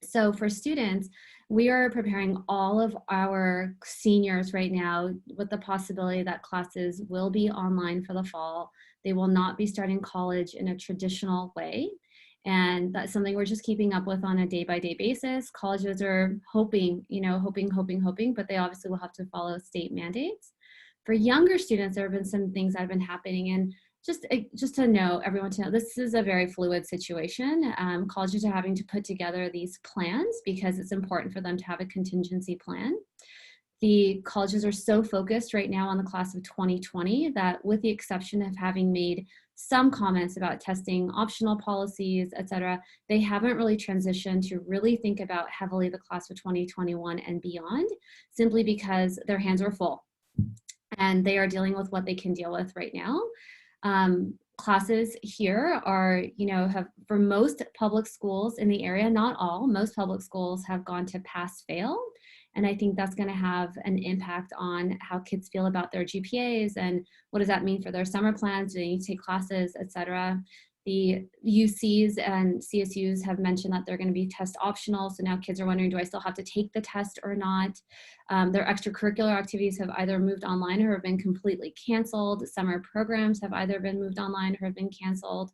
S4: So for students, we are preparing all of our seniors right now with the possibility that classes will be online for the fall. They will not be starting college in a traditional way. And that's something we're just keeping up with on a day-by-day basis. Colleges are hoping, but they obviously will have to follow state mandates. For younger students, there have been some things that have been happening. And just to know, everyone to know, this is a very fluid situation. Colleges are having to put together these plans because it's important for them to have a contingency plan. The colleges are so focused right now on the class of 2020 that, with the exception of having made some comments about testing optional policies, et cetera, they haven't really transitioned to really think about heavily the class of 2021 and beyond, simply because their hands are full and they are dealing with what they can deal with right now. Classes here are, have, for most public schools in the area, not all, most public schools have gone to pass fail. And I think that's going to have an impact on how kids feel about their GPAs and what does that mean for their summer plans, do they need to take classes, et cetera. The UCs and CSUs have mentioned that they're going to be test optional. So now kids are wondering, do I still have to take the test or not? Their extracurricular activities have either moved online or have been completely canceled. Summer programs have either been moved online or have been canceled.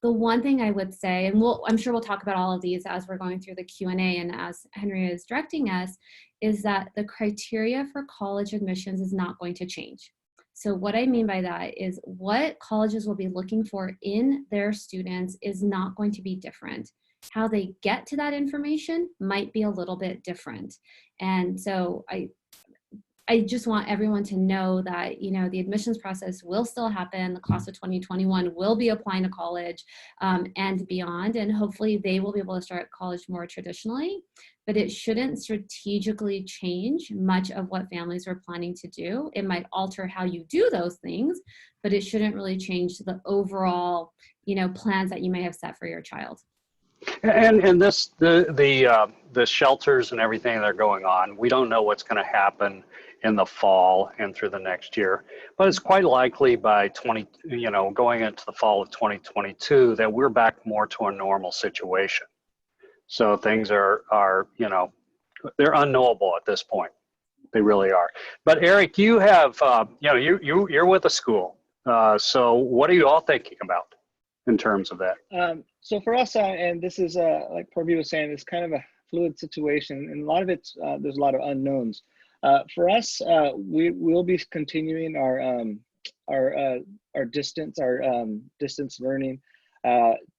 S4: The one thing I would say, and I'm sure we'll talk about all of these as we're going through the Q&A and as Henry is directing us, is that the criteria for college admissions is not going to change. So what I mean by that is what colleges will be looking for in their students is not going to be different. How they get to that information might be a little bit different. And so I just want everyone to know that, the admissions process will still happen. The class of 2021 will be applying to college and beyond, and hopefully they will be able to start college more traditionally, but it shouldn't strategically change much of what families are planning to do. It might alter how you do those things, but it shouldn't really change the overall, plans that you may have set for your child.
S1: And this, the shelters and everything that are going on, we don't know what's going to happen in the fall and through the next year, but it's quite likely by going into the fall of 2022 that we're back more to a normal situation. So things are they're unknowable at this point. They really are. But Eric, you have, you're with a school. So what are you all thinking about in terms of that?
S6: So for us, and this is like Purvi was saying, it's kind of a fluid situation, and a lot of it's there's a lot of unknowns. For us, we will be continuing our distance learning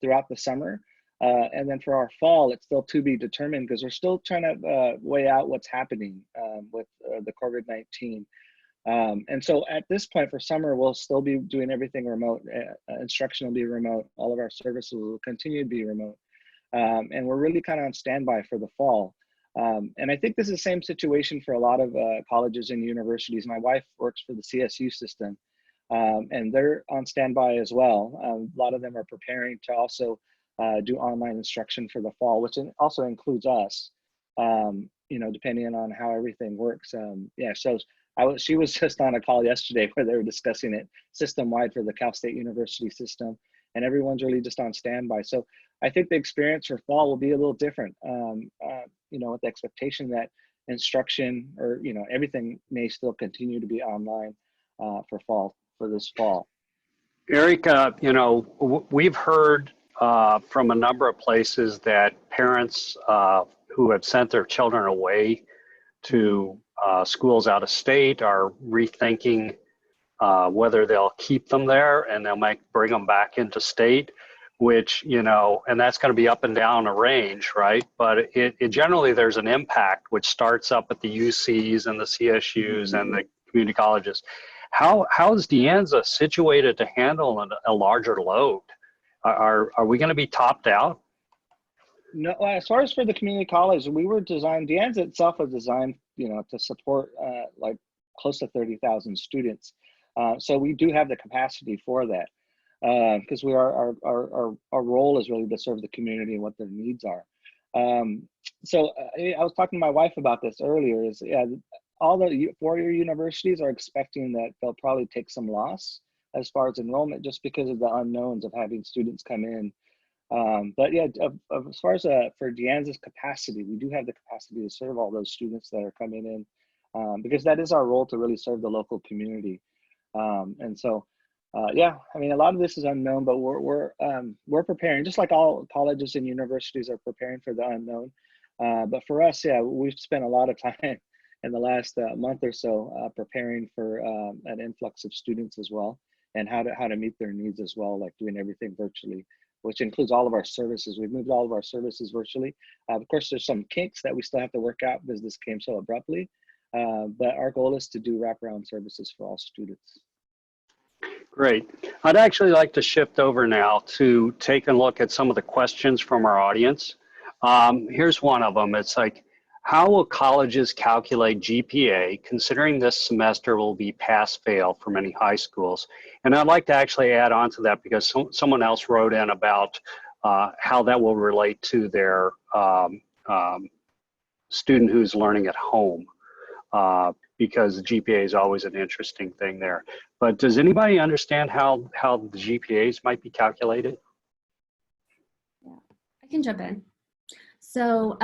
S6: throughout the summer, and then for our fall, it's still to be determined because we're still trying to weigh out what's happening with the COVID-19. And so at this point for summer, we'll still be doing everything remote. Instruction will be remote. All of our services will continue to be remote. And we're really kind of on standby for the fall. And I think this is the same situation for a lot of colleges and universities. My wife works for the CSU system, and they're on standby as well. A lot of them are preparing to also do online instruction for the fall, which also includes us, depending on how everything works. So she was just on a call yesterday where they were discussing it system-wide for the Cal State University system, and everyone's really just on standby. So I think the experience for fall will be a little different, with the expectation that instruction or, everything may still continue to be online for this fall.
S1: Eric, we've heard from a number of places that parents who have sent their children away to schools out of state are rethinking whether they'll keep them there and they'll bring them back into state, which, and that's going to be up and down a range, right? But it generally there's an impact which starts up at the UCs and the CSUs and the community colleges. How is Deanza situated to handle a larger load? Are we going to be topped out?
S6: No, as far as for the community college, Deanza itself was designed, to support like close to 30,000 students. So we do have the capacity for that because our role is really to serve the community and what their needs are. So I was talking to my wife about this earlier. All the four-year universities are expecting that they'll probably take some loss as far as enrollment, just because of the unknowns of having students come in. But yeah, as far as for Deanza's capacity, we do have the capacity to serve all those students that are coming in, because that is our role, to really serve the local community. And so, yeah, I mean, a lot of this is unknown, but we're preparing, just like all colleges and universities are preparing for the unknown. But for us, yeah, we've spent a lot of time in the last month or so preparing for an influx of students as well. and how to meet their needs as well, like doing everything virtually, which includes all of our services. We've moved all of our services virtually. Of course, there's some kinks that we still have to work out because this came so abruptly, but our goal is to do wraparound services for all students.
S1: Great. I'd actually like to shift over now to take a look at some of the questions from our audience. Here's one of them. It's like, how will colleges calculate GPA considering this semester will be pass-fail for many high schools? And I'd like to actually add on to that because someone else wrote in about how that will relate to their student who's learning at home, because the GPA is always an interesting thing there. But does anybody understand how the GPAs might be calculated?
S4: Yeah, I can jump in. So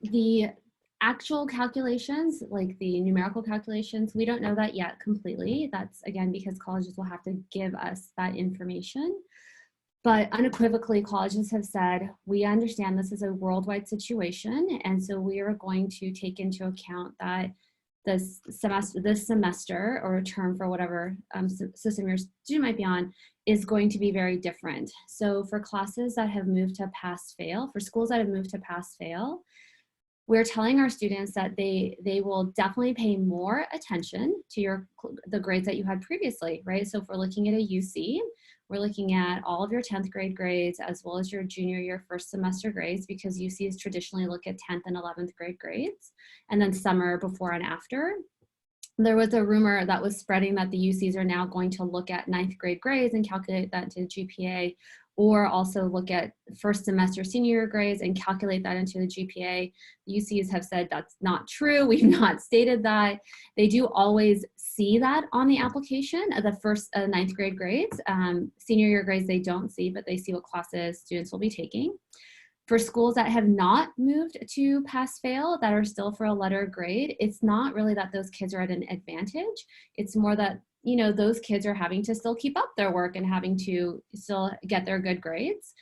S4: the actual calculations, like the numerical calculations, we don't know that yet completely. That's, again, because colleges will have to give us that information. But unequivocally, colleges have said, we understand this is a worldwide situation, and so we are going to take into account that this semester or term for whatever system your student might be on is going to be very different. So for classes that have moved to pass-fail, for schools that have moved to pass-fail, we're telling our students that they will definitely pay more attention to the grades that you had previously, right? So if we're looking at a UC, we're looking at all of your 10th grade grades as well as your junior year first semester grades, because UCs traditionally look at 10th and 11th grade grades, and then summer before and after. There was a rumor that was spreading that the UCs are now going to look at 9th grade grades and calculate that into GPA, or also look at first semester senior year grades and calculate that into the GPA. The UCs have said that's not true. We've not stated that. They do always see that on the application of the first 9th grade grades. Senior year grades they don't see, but they see what classes students will be taking. For schools that have not moved to pass-fail, that are still for a letter grade, it's not really that those kids are at an advantage. It's more that, you know, those kids are having to still keep up their work and having to still get their good grades.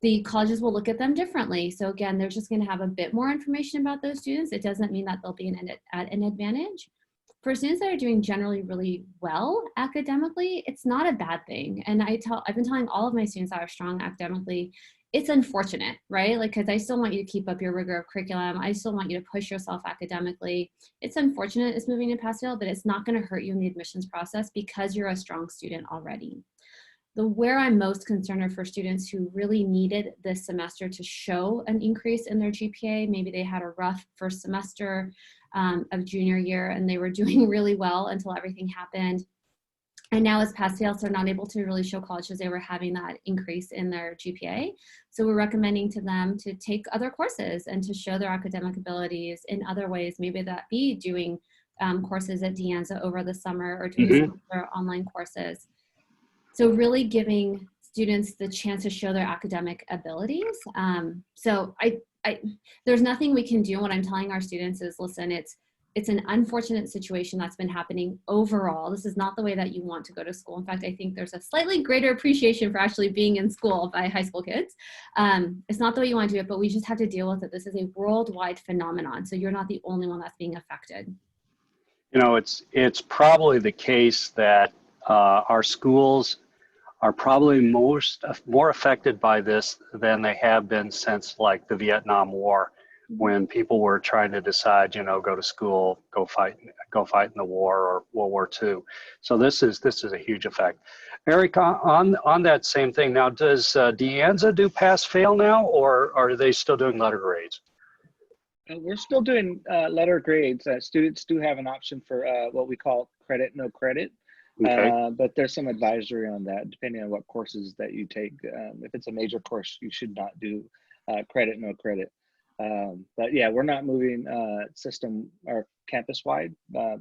S4: The colleges will look at them differently. So again, they're just going to have a bit more information about those students. It doesn't mean that they'll be at an advantage. For students that are doing generally really well academically, it's not a bad thing. And I've been telling all of my students that are strong academically, it's unfortunate, right? Like, because I still want you to keep up your rigor of curriculum. I still want you to push yourself academically. It's unfortunate it's moving to pass-fail, but it's not going to hurt you in the admissions process because you're a strong student already. Where I'm most concerned are for students who really needed this semester to show an increase in their GPA. Maybe they had a rough first semester of junior year and they were doing really well until everything happened. And now as pass-fail, so they're not able to really show colleges they were having that increase in their GPA. So we're recommending to them to take other courses and to show their academic abilities in other ways. Maybe that be doing courses at Deanza over the summer or doing some other online courses. So really giving students the chance to show their academic abilities. So there's nothing we can do. What I'm telling our students is, listen, it's an unfortunate situation that's been happening overall. This is not the way that you want to go to school. In fact, I think there's a slightly greater appreciation for actually being in school by high school kids. It's not the way you want to do it, but we just have to deal with it. This is a worldwide phenomenon. So you're not the only one that's being affected.
S1: You know, it's probably the case that our schools are probably more affected by this than they have been since like the Vietnam War, when people were trying to decide, you know, go to school, go fight in the war or World War II. So this is a huge effect. Eric, on that same thing, now does Deanza do pass-fail now, or are they still doing letter grades?
S6: We're still doing letter grades. Students do have an option for what we call credit, no credit.
S1: Okay.
S6: But there's some advisory on that, depending on what courses that you take. If it's a major course, you should not do credit, no credit. But yeah, we're not moving system or campus-wide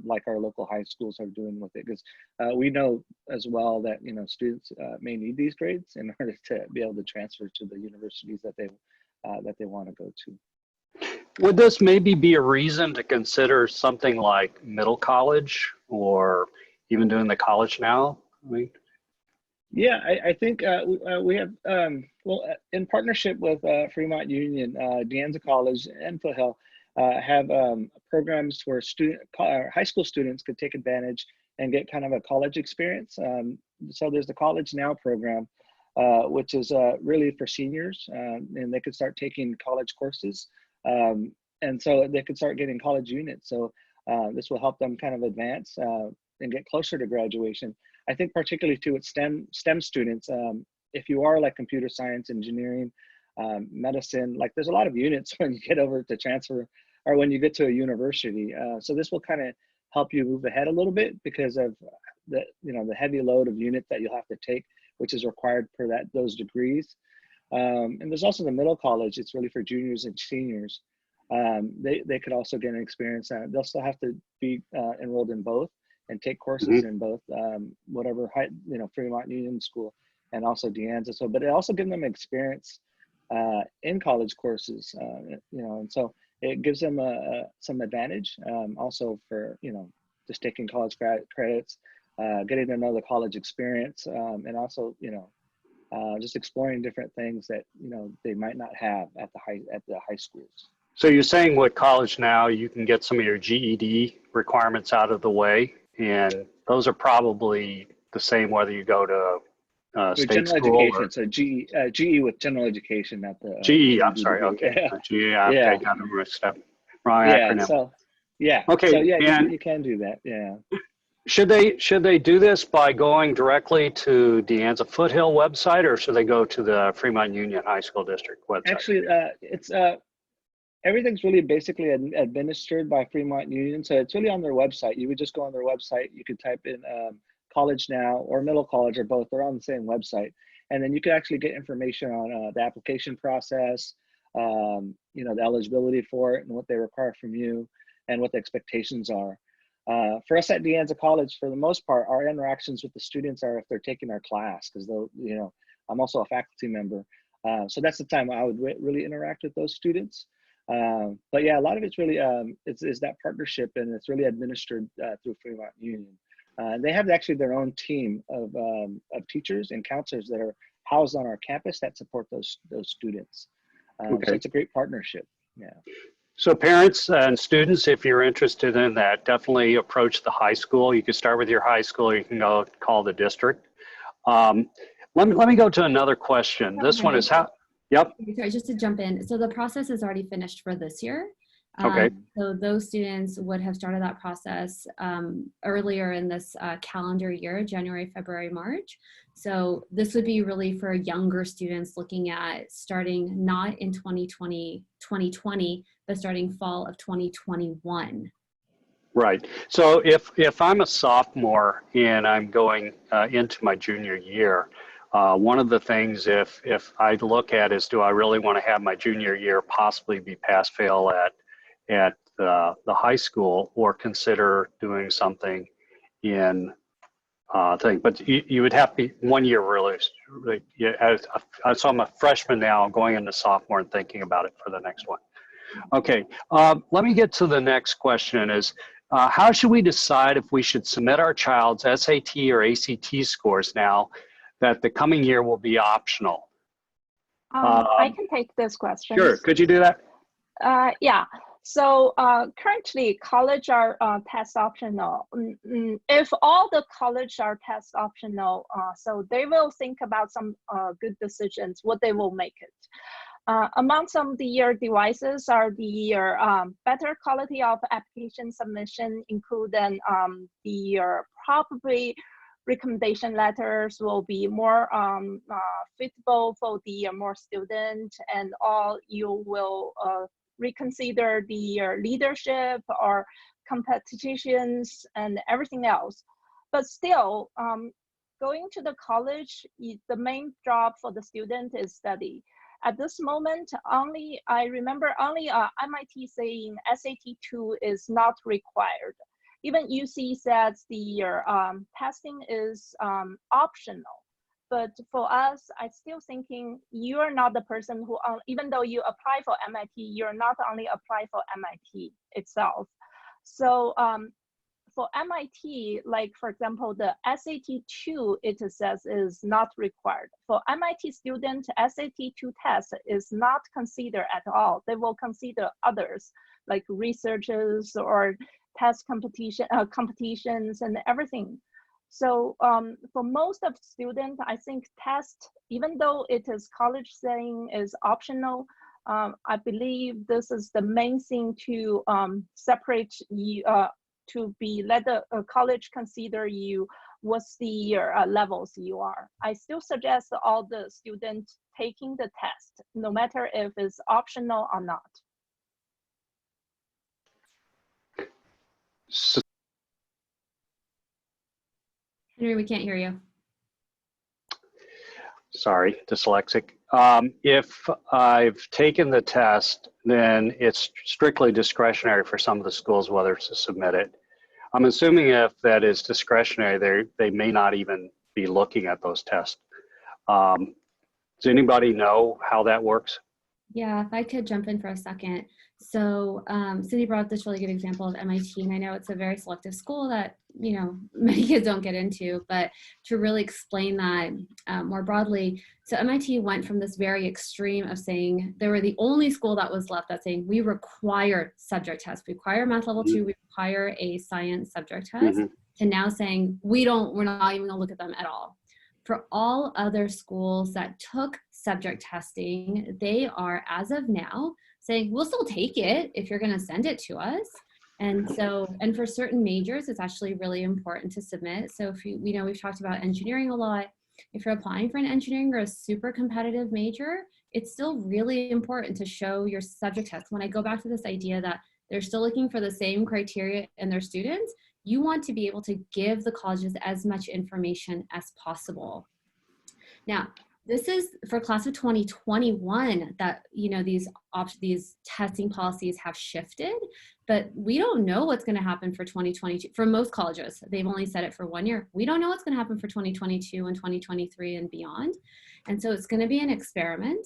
S6: like our local high schools are doing with it, because we know as well that, you know, students may need these grades in order to be able to transfer to the universities that they want to go to.
S1: Would this maybe be a reason to consider something like middle college or even doing the college now? I mean,
S6: yeah, I think we have, well, in partnership with Fremont Union, Deanza College and Foothill have programs where high school students could take advantage and get kind of a college experience. so there's the College Now program, which is really for seniors, and they could start taking college courses. And so they could start getting college units. So this will help them kind of advance and get closer to graduation. I think particularly too with STEM students, if you are like computer science, engineering, medicine, like there's a lot of units when you get over to transfer or when you get to a university. So this will kind of help you move ahead a little bit because of the, the heavy load of units that you'll have to take, which is required for those degrees. And there's also the middle college. It's really for juniors and seniors. They could also get an experience. They'll still have to be enrolled in both and take courses in both, whatever Fremont Union School and also Deanza. So, but it also gives them experience in college courses, and so it gives them some advantage. Also for just taking college credits, getting to know the college experience, and also just exploring different things that they might not have at the high schools.
S1: So you're saying with College Now, you can get some of your GED requirements out of the way, and those are probably the same whether you go to state
S6: general
S1: school
S6: education,
S1: or
S6: so GE with general education, not the
S1: GE. I'm sorry. Okay, GE. I got the mixed up. Wrong acronym.
S6: So
S1: Okay.
S6: So yeah,
S1: and
S6: you can do that. Yeah.
S1: should they do this by going directly to Deanza Foothill website, or should they go to the Fremont Union High School District website?
S6: Actually, it's everything's really basically administered by Fremont Union, so it's really on their website. You would just go on their website. You could type in College Now or Middle College or both. They're on the same website, and then you can actually get information on the application process, the eligibility for it, and what they require from you, and what the expectations are. For us at Deanza College, for the most part, our interactions with the students are if they're taking our class, because I'm also a faculty member, so that's the time I would really interact with those students. But yeah, a lot of it's really is that partnership, and it's really administered through Fremont Union. They have actually their own team of teachers and counselors that are housed on our campus that support those students.
S1: Okay.
S6: So it's a great partnership. Yeah.
S1: So parents and students, if you're interested in that, definitely approach the high school. You can start with your high school, or you can go call the district. Let me go to another question. This one is how. Yep.
S4: Sorry, just to jump in. So the process is already finished for this year.
S1: Okay.
S4: So those students would have started that process earlier in this calendar year, January, February, March. So this would be really for younger students looking at starting not in 2020, but starting fall of 2021.
S1: Right. So if I'm a sophomore and I'm going into my junior year, one of the things if I look at is, do I really want to have my junior year possibly be pass-fail at the high school, or consider doing something in thing? But you would have to be 1 year really. Yeah, so I'm a freshman now, going into sophomore and thinking about it for the next one. Okay. Let me get to the next question. Is how should we decide if we should submit our child's SAT or ACT scores now that the coming year will be optional?
S5: I can take this question.
S1: Sure. Could you do that?
S5: Yeah. So currently, college are test optional. If all the college are test optional, so they will think about some good decisions, what they will make it. Among some of the devices are the better quality of application submission, including the probably recommendation letters will be more fitable for the more student, and all you will reconsider the leadership or competitions and everything else. But still, going to the college, the main job for the student is study. At this moment, I remember only MIT saying SAT2 is not required. Even UC says the testing is optional. But for us, I'm still thinking you are not the person who, even though you apply for MIT, you're not only apply for MIT itself. So for MIT, like for example, the SAT2, it says is not required. For MIT student, SAT2 test is not considered at all. They will consider others, like researchers or test competitions and everything. So for most of students, I think test, even though it is college setting, is optional. I believe this is the main thing to separate you, to be let the college consider you what's the levels you are. I still suggest all the students taking the test, no matter if it's optional or not.
S1: So,
S4: Henry, we can't hear you.
S1: sorry, dyslexic. If I've taken the test, then it's strictly discretionary for some of the schools whether to submit it. I'm assuming if that is discretionary, they may not even be looking at those tests. Does anybody know how that works?
S4: Yeah, if I could jump in for a second. So Cindy brought up this really good example of MIT, and I know it's a very selective school that, you know, many kids don't get into, but to really explain that more broadly, so MIT went from this very extreme of saying they were the only school that was left that's saying we require subject tests, we require math level 2, we require a science subject test, to now saying we're not even gonna look at them at all. For all other schools that took subject testing, they are, as of now, saying, we'll still take it if you're gonna send it to us. And so, and for certain majors, it's actually really important to submit. So if you know, we've talked about engineering a lot. If you're applying for an engineering or a super competitive major, it's still really important to show your subject test. When I go back to this idea that they're still looking for the same criteria in their students, you want to be able to give the colleges as much information as possible. Now, this is for class of 2021 that, you know, these testing policies have shifted, but we don't know what's going to happen for 2022. For most colleges, they've only said it for 1 year. We don't know what's going to happen for 2022 and 2023 and beyond. And so it's going to be an experiment.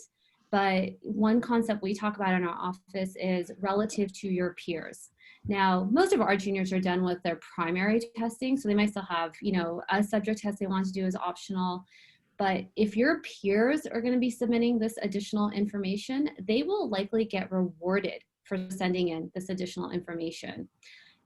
S4: But one concept we talk about in our office is relative to your peers. Now, most of our juniors are done with their primary testing, so they might still have, you know, a subject test they want to do as optional. But if your peers are going to be submitting this additional information, they will likely get rewarded for sending in this additional information.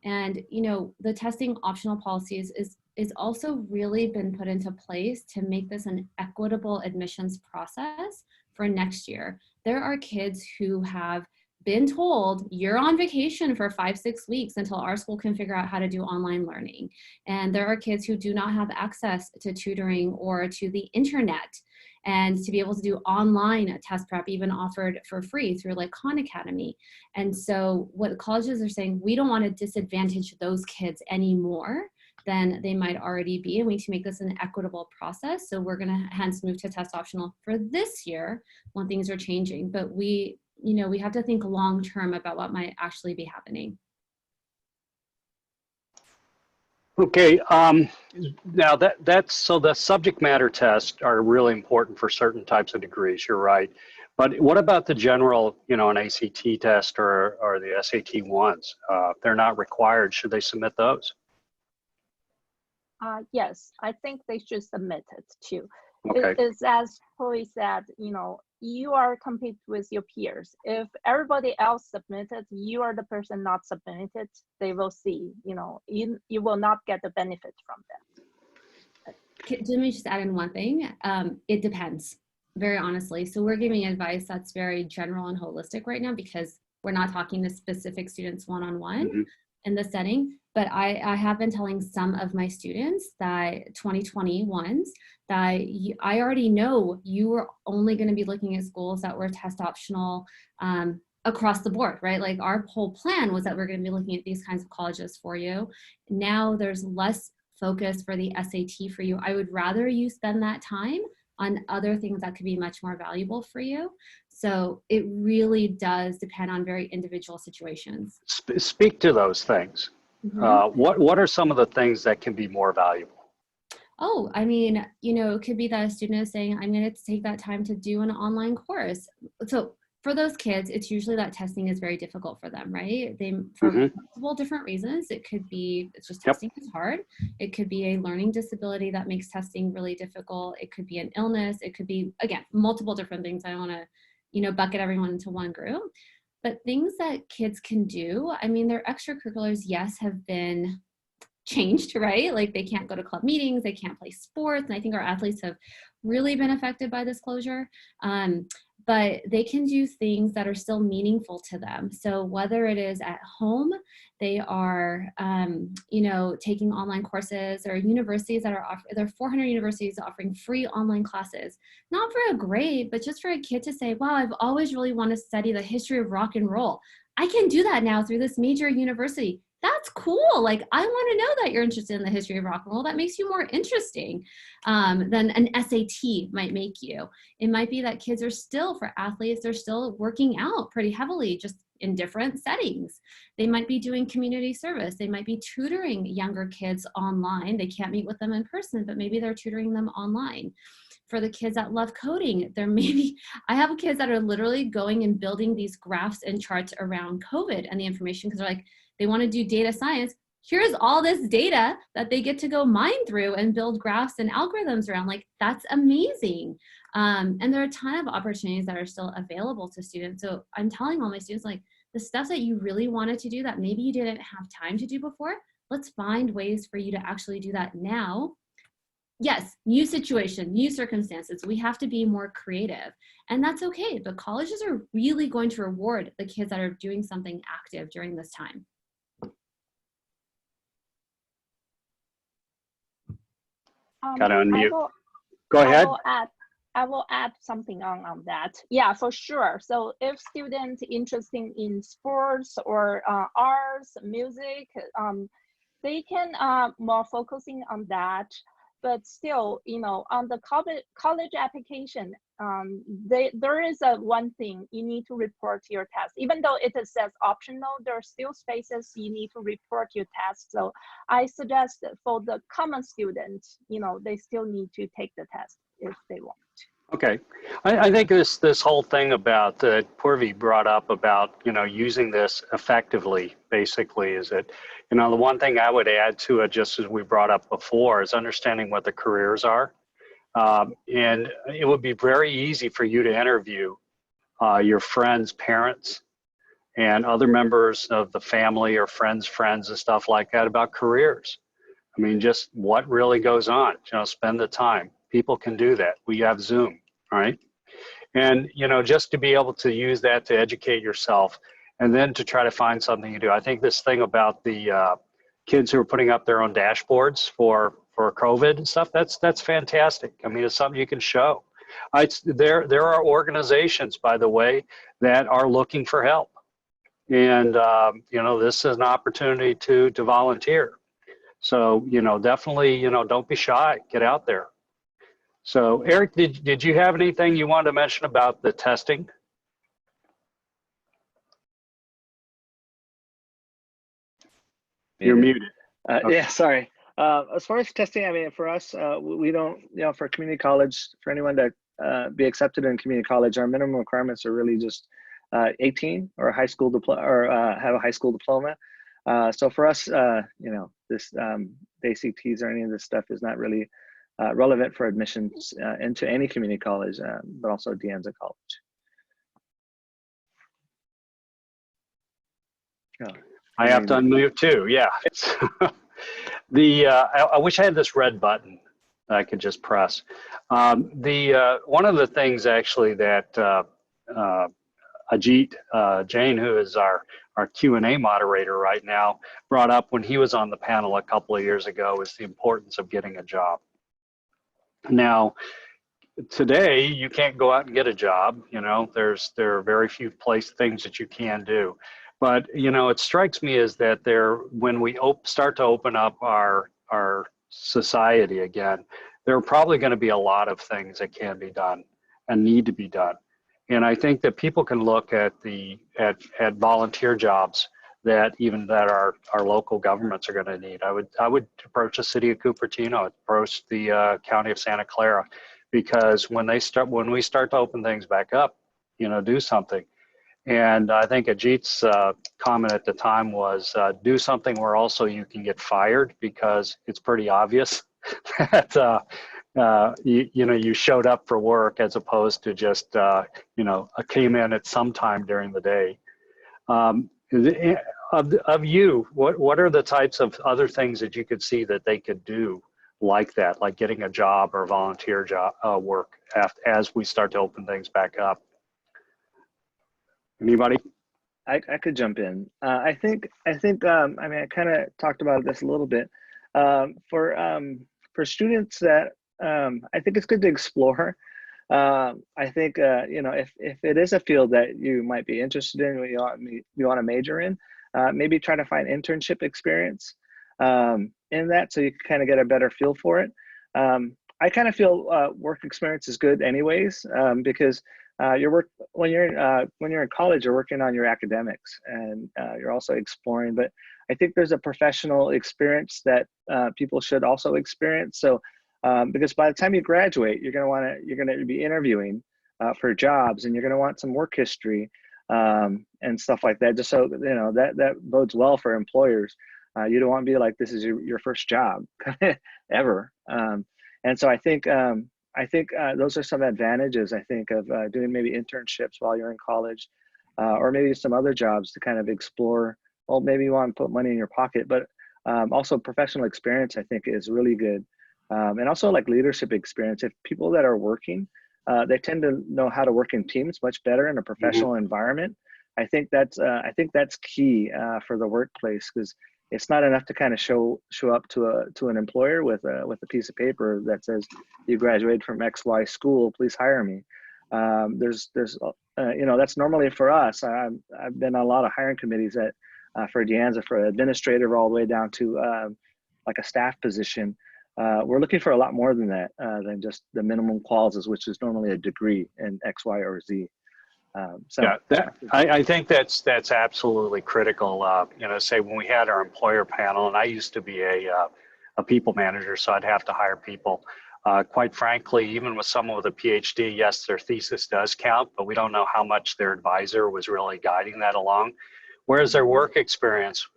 S4: And, you know, the testing optional policies is also really been put into place to make this an equitable admissions process for next year. There are kids who have been told you're on vacation for 5-6 weeks until our school can figure out how to do online learning. And there are kids who do not have access to tutoring or to the internet, and to be able to do online test prep even offered for free through like Khan Academy. And so what colleges are saying, we don't want to disadvantage those kids anymore than they might already be, and we need to make this an equitable process. So we're going to hence move to test optional for this year when things are changing. But we have to think long term about what might actually be happening.
S1: Okay, now that's so the subject matter tests are really important for certain types of degrees, you're right. But what about the general, you know, an ACT test or the SAT ones? They're not required. Should they submit those?
S5: Yes, I think they should submit it too.
S1: Okay.
S5: It's as Chloe said, you know, you are competing with your peers. If everybody else submitted, you are the person not submitted, they will see, you know, you will not get the benefit from that.
S4: Let me just add in one thing. It depends, very honestly. So we're giving advice that's very general and holistic right now because we're not talking to specific students one-on-one in this setting. But I have been telling some of my students that 2021s that I already know you were only going to be looking at schools that were test optional across the board, right? Like our whole plan was that we're going to be looking at these kinds of colleges for you. Now there's less focus for the SAT for you. I would rather you spend that time on other things that could be much more valuable for you. So it really does depend on very individual situations.
S1: Speak to those things. What are some of the things that can be more valuable?
S4: Oh, I mean, you know, it could be that a student is saying, I'm going to take that time to do an online course. So for those kids, it's usually that testing is very difficult for them, right? For multiple different reasons. It could be, it's just testing is hard. It could be a learning disability that makes testing really difficult. It could be an illness. It could be, again, multiple different things. I don't want to, you know, bucket everyone into one group. But things that kids can do, I mean, their extracurriculars, yes, have been changed, right? Like they can't go to club meetings, they can't play sports. And I think our athletes have really been affected by this closure. But they can do things that are still meaningful to them. So whether it is at home, they are, you know, taking online courses. There are universities that are offering, there are 400 universities offering free online classes, not for a grade, but just for a kid to say, wow, I've always really wanted to study the history of rock and roll. I can do that now through this major university. That's cool. Like, I want to know that you're interested in the history of rock and roll. That makes you more interesting than an SAT might make you. It might be that kids are still, for athletes, they're still working out pretty heavily, just in different settings. They might be doing community service. They might be tutoring younger kids online. They can't meet with them in person, but maybe they're tutoring them online. For the kids that love coding, there may be, I have kids that are literally going and building these graphs and charts around COVID and the information, because they're like, they want to do data science. Here's all this data that they get to go mine through and build graphs and algorithms around. Like, that's amazing. And there are a ton of opportunities that are still available to students. So I'm telling all my students, like, the stuff that you really wanted to do that maybe you didn't have time to do before, let's find ways for you to actually do that now. Yes, new situation, new circumstances. We have to be more creative, and that's okay. But colleges are really going to reward the kids that are doing something active during this time.
S1: Gotta unmute. Go
S5: I
S1: ahead.
S5: I will add something on that. Yeah, for sure. So if students interested in sports or arts, music, they can more focusing on that. But still, you know, on the college application, there is one thing you need to report your test. Even though it says optional, there are still spaces you need to report your test. So I suggest that for the common students, you know, they still need to take the test if they want.
S1: Okay, I think this whole thing about that Purvi brought up about, you know, using this effectively, basically, is that, you know, the one thing I would add to it, just as we brought up before, is understanding what the careers are. And it would be very easy for you to interview your friends' parents and other members of the family or friends' friends and stuff like that about careers. I mean, just what really goes on, you know, spend the time. People can do that. We have Zoom, right? And, you know, just to be able to use that to educate yourself and then to try to find something to do. I think this thing about the kids who are putting up their own dashboards for COVID and stuff, that's fantastic. I mean, it's something you can show. There are organizations, by the way, that are looking for help. And, you know, this is an opportunity to volunteer. So, you know, definitely, you know, don't be shy, get out there. So Eric, did you have anything you wanted to mention about the testing? You're muted. Okay.
S6: Yeah, sorry. As far as testing, I mean, for us, we don't, you know, for community college, for anyone to be accepted in community college, our minimum requirements are really just 18 or a high school diploma or have a high school diploma. So for us, you know, this the ACTs or any of this stuff is not really relevant for admissions into any community college, but also Deanza College. Oh,
S1: I have to unmute too, yeah. I wish I had this red button that I could just press. One of the things actually that Ajit Jain, who is our Q&A moderator right now, brought up when he was on the panel a couple of years ago is the importance of getting a job. Now, today you can't go out and get a job. You know, there are very few things that you can do. But, you know, it strikes me as that when we start to open up our society again, there are probably going to be a lot of things that can be done and need to be done. And I think that people can look at at volunteer jobs that our local governments are going to need. I would approach the city of Cupertino, approach the county of Santa Clara, because when we start to open things back up, you know, do something. And I think Ajit's comment at the time was do something where also you can get fired, because it's pretty obvious that you showed up for work as opposed to just you know, came in at some time during the day. of you, what are the types of other things that you could see that they could do like that, like getting a job or volunteer job work as we start to open things back up? Anybody?
S6: I could jump in. I think I mean, I kind of talked about this a little bit. For students that I think it's good to explore. I think you know, if it is a field that you might be interested in, you want to major in, maybe try to find internship experience in that, so you can kind of get a better feel for it. I kind of feel work experience is good anyways, because your work when you're in college, you're working on your academics, and you're also exploring. But I think there's a professional experience that people should also experience. So because by the time you graduate, you're going to be interviewing for jobs, and you're going to want some work history and stuff like that. Just so you know, that bodes well for employers. You don't want to be like, this is your first job ever. And so I think those are some advantages, I think, of doing maybe internships while you're in college, or maybe some other jobs to kind of explore. Well, maybe you want to put money in your pocket, but also professional experience, I think, is really good. And also like leadership experience. If people that are working, they tend to know how to work in teams much better in a professional environment. I think that's key for the workplace, because it's not enough to kind of show up to an employer with a piece of paper that says you graduated from XY school, please hire me. There's you know, that's normally for us. I've been on a lot of hiring committees for Deanza, for administrator all the way down to like a staff position. We're looking for a lot more than that, than just the minimum qualities, which is normally a degree in X, Y, or Z.
S1: Yeah, I think that's absolutely critical. You know, say when we had our employer panel, and I used to be a people manager, so I'd have to hire people. Quite frankly, even with someone with a PhD, yes, their thesis does count, but we don't know how much their advisor was really guiding that along. Whereas their work experience,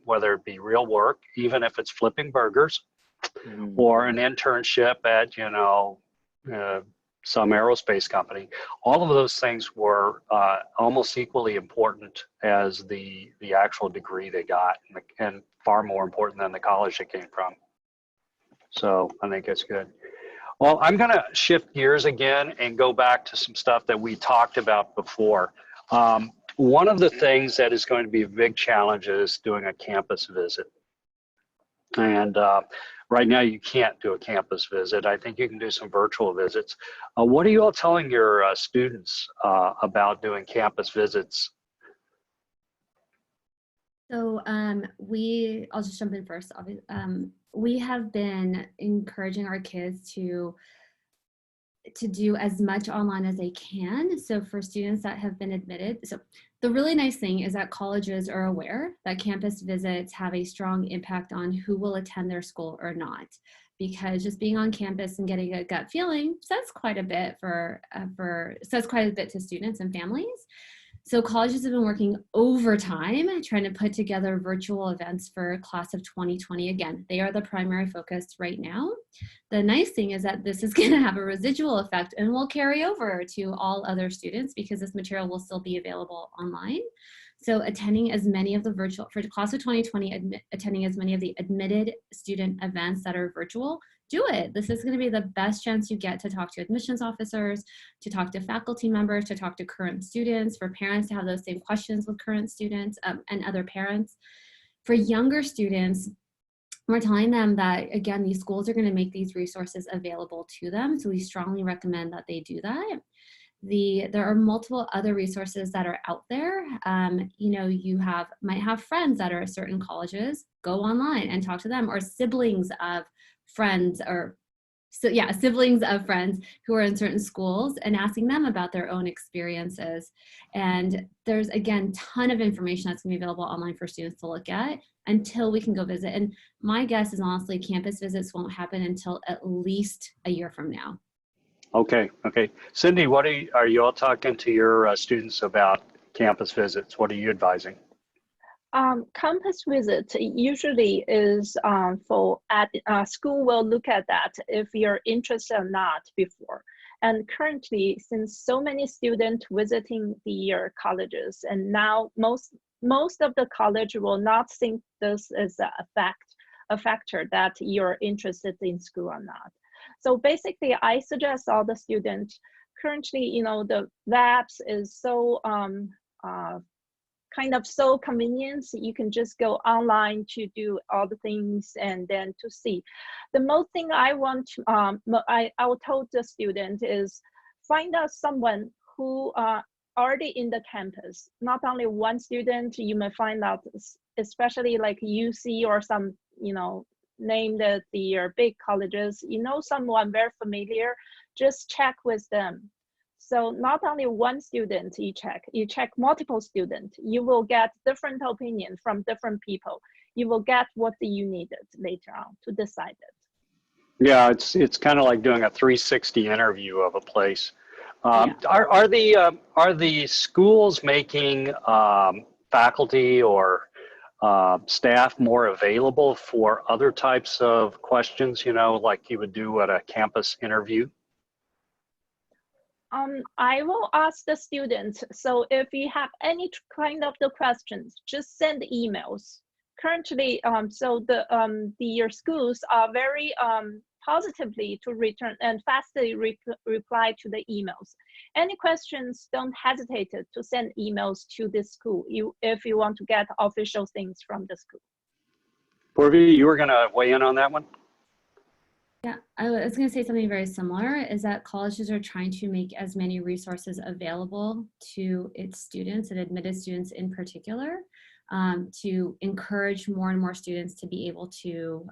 S1: whether it be real work, even if it's flipping burgers, or an internship at, you know, some aerospace company, all of those things were almost equally important as the actual degree they got, and far more important than the college they came from. So I think it's good. Well, I'm going to shift gears again and go back to some stuff that we talked about before. One of the things that is going to be a big challenge is doing a campus visit. And right now you can't do a campus visit. I think you can do some virtual visits. What are you all telling your students about doing campus visits?
S4: So I'll just jump in first. We have been encouraging our kids to do as much online as they can. So for students that have been admitted, so the really nice thing is that colleges are aware that campus visits have a strong impact on who will attend their school or not, because just being on campus and getting a gut feeling says quite a bit to students and families. So colleges have been working overtime trying to put together virtual events for class of 2020. Again, they are the primary focus right now. The nice thing is that this is going to have a residual effect and will carry over to all other students, because this material will still be available online. So attending as many of the virtual, for the class of 2020, attending as many of the admitted student events that are virtual, do it. This is going to be the best chance you get to talk to admissions officers, to talk to faculty members, to talk to current students, for parents to have those same questions with current students and other parents. For younger students, we're telling them that, again, these schools are going to make these resources available to them. So we strongly recommend that they do that. There are multiple other resources that are out there. You know, you might have friends that are at certain colleges. Go online and talk to them, or siblings of friends, siblings of friends who are in certain schools, and asking them about their own experiences. And there's, again, ton of information that's going to be available online for students to look at until we can go visit. And my guess is, honestly, campus visits won't happen until at least a year from now.
S1: Okay. Cindy, what are you all talking to your students about campus visits? What are you advising?
S5: Campus visit usually is school will look at that if you're interested or not before. And currently, since so many students visiting the colleges, and now most most of the college will not think this is a factor that you're interested in school or not. So basically, I suggest all the students, currently, you know, the labs is so kind of so convenient. You can just go online to do all the things and then to see. The most thing I want to, I will tell the student is find out someone who already in the campus. Not only one student, you may find out, especially like UC or some, you know, named the big colleges, you know, someone very familiar, just check with them. So not only one student you check multiple students, you will get different opinion from different people. You will get what you needed later on to decide it.
S1: Yeah, it's kind of like doing a 360 interview of a place.
S5: Yeah.
S1: Are the schools making faculty or staff more available for other types of questions, you know, like you would do at a campus interview?
S5: I will ask the students. So if you have any kind of the questions, just send emails. Currently, so your schools are very positively to return and fastly reply to the emails. Any questions, don't hesitate to send emails to the school if you want to get official things from the school.
S1: Purvi, you were going to weigh in on that one?
S4: Yeah, I was going to say something very similar, is that colleges are trying to make as many resources available to its students and admitted students in particular, to encourage more and more students to be able to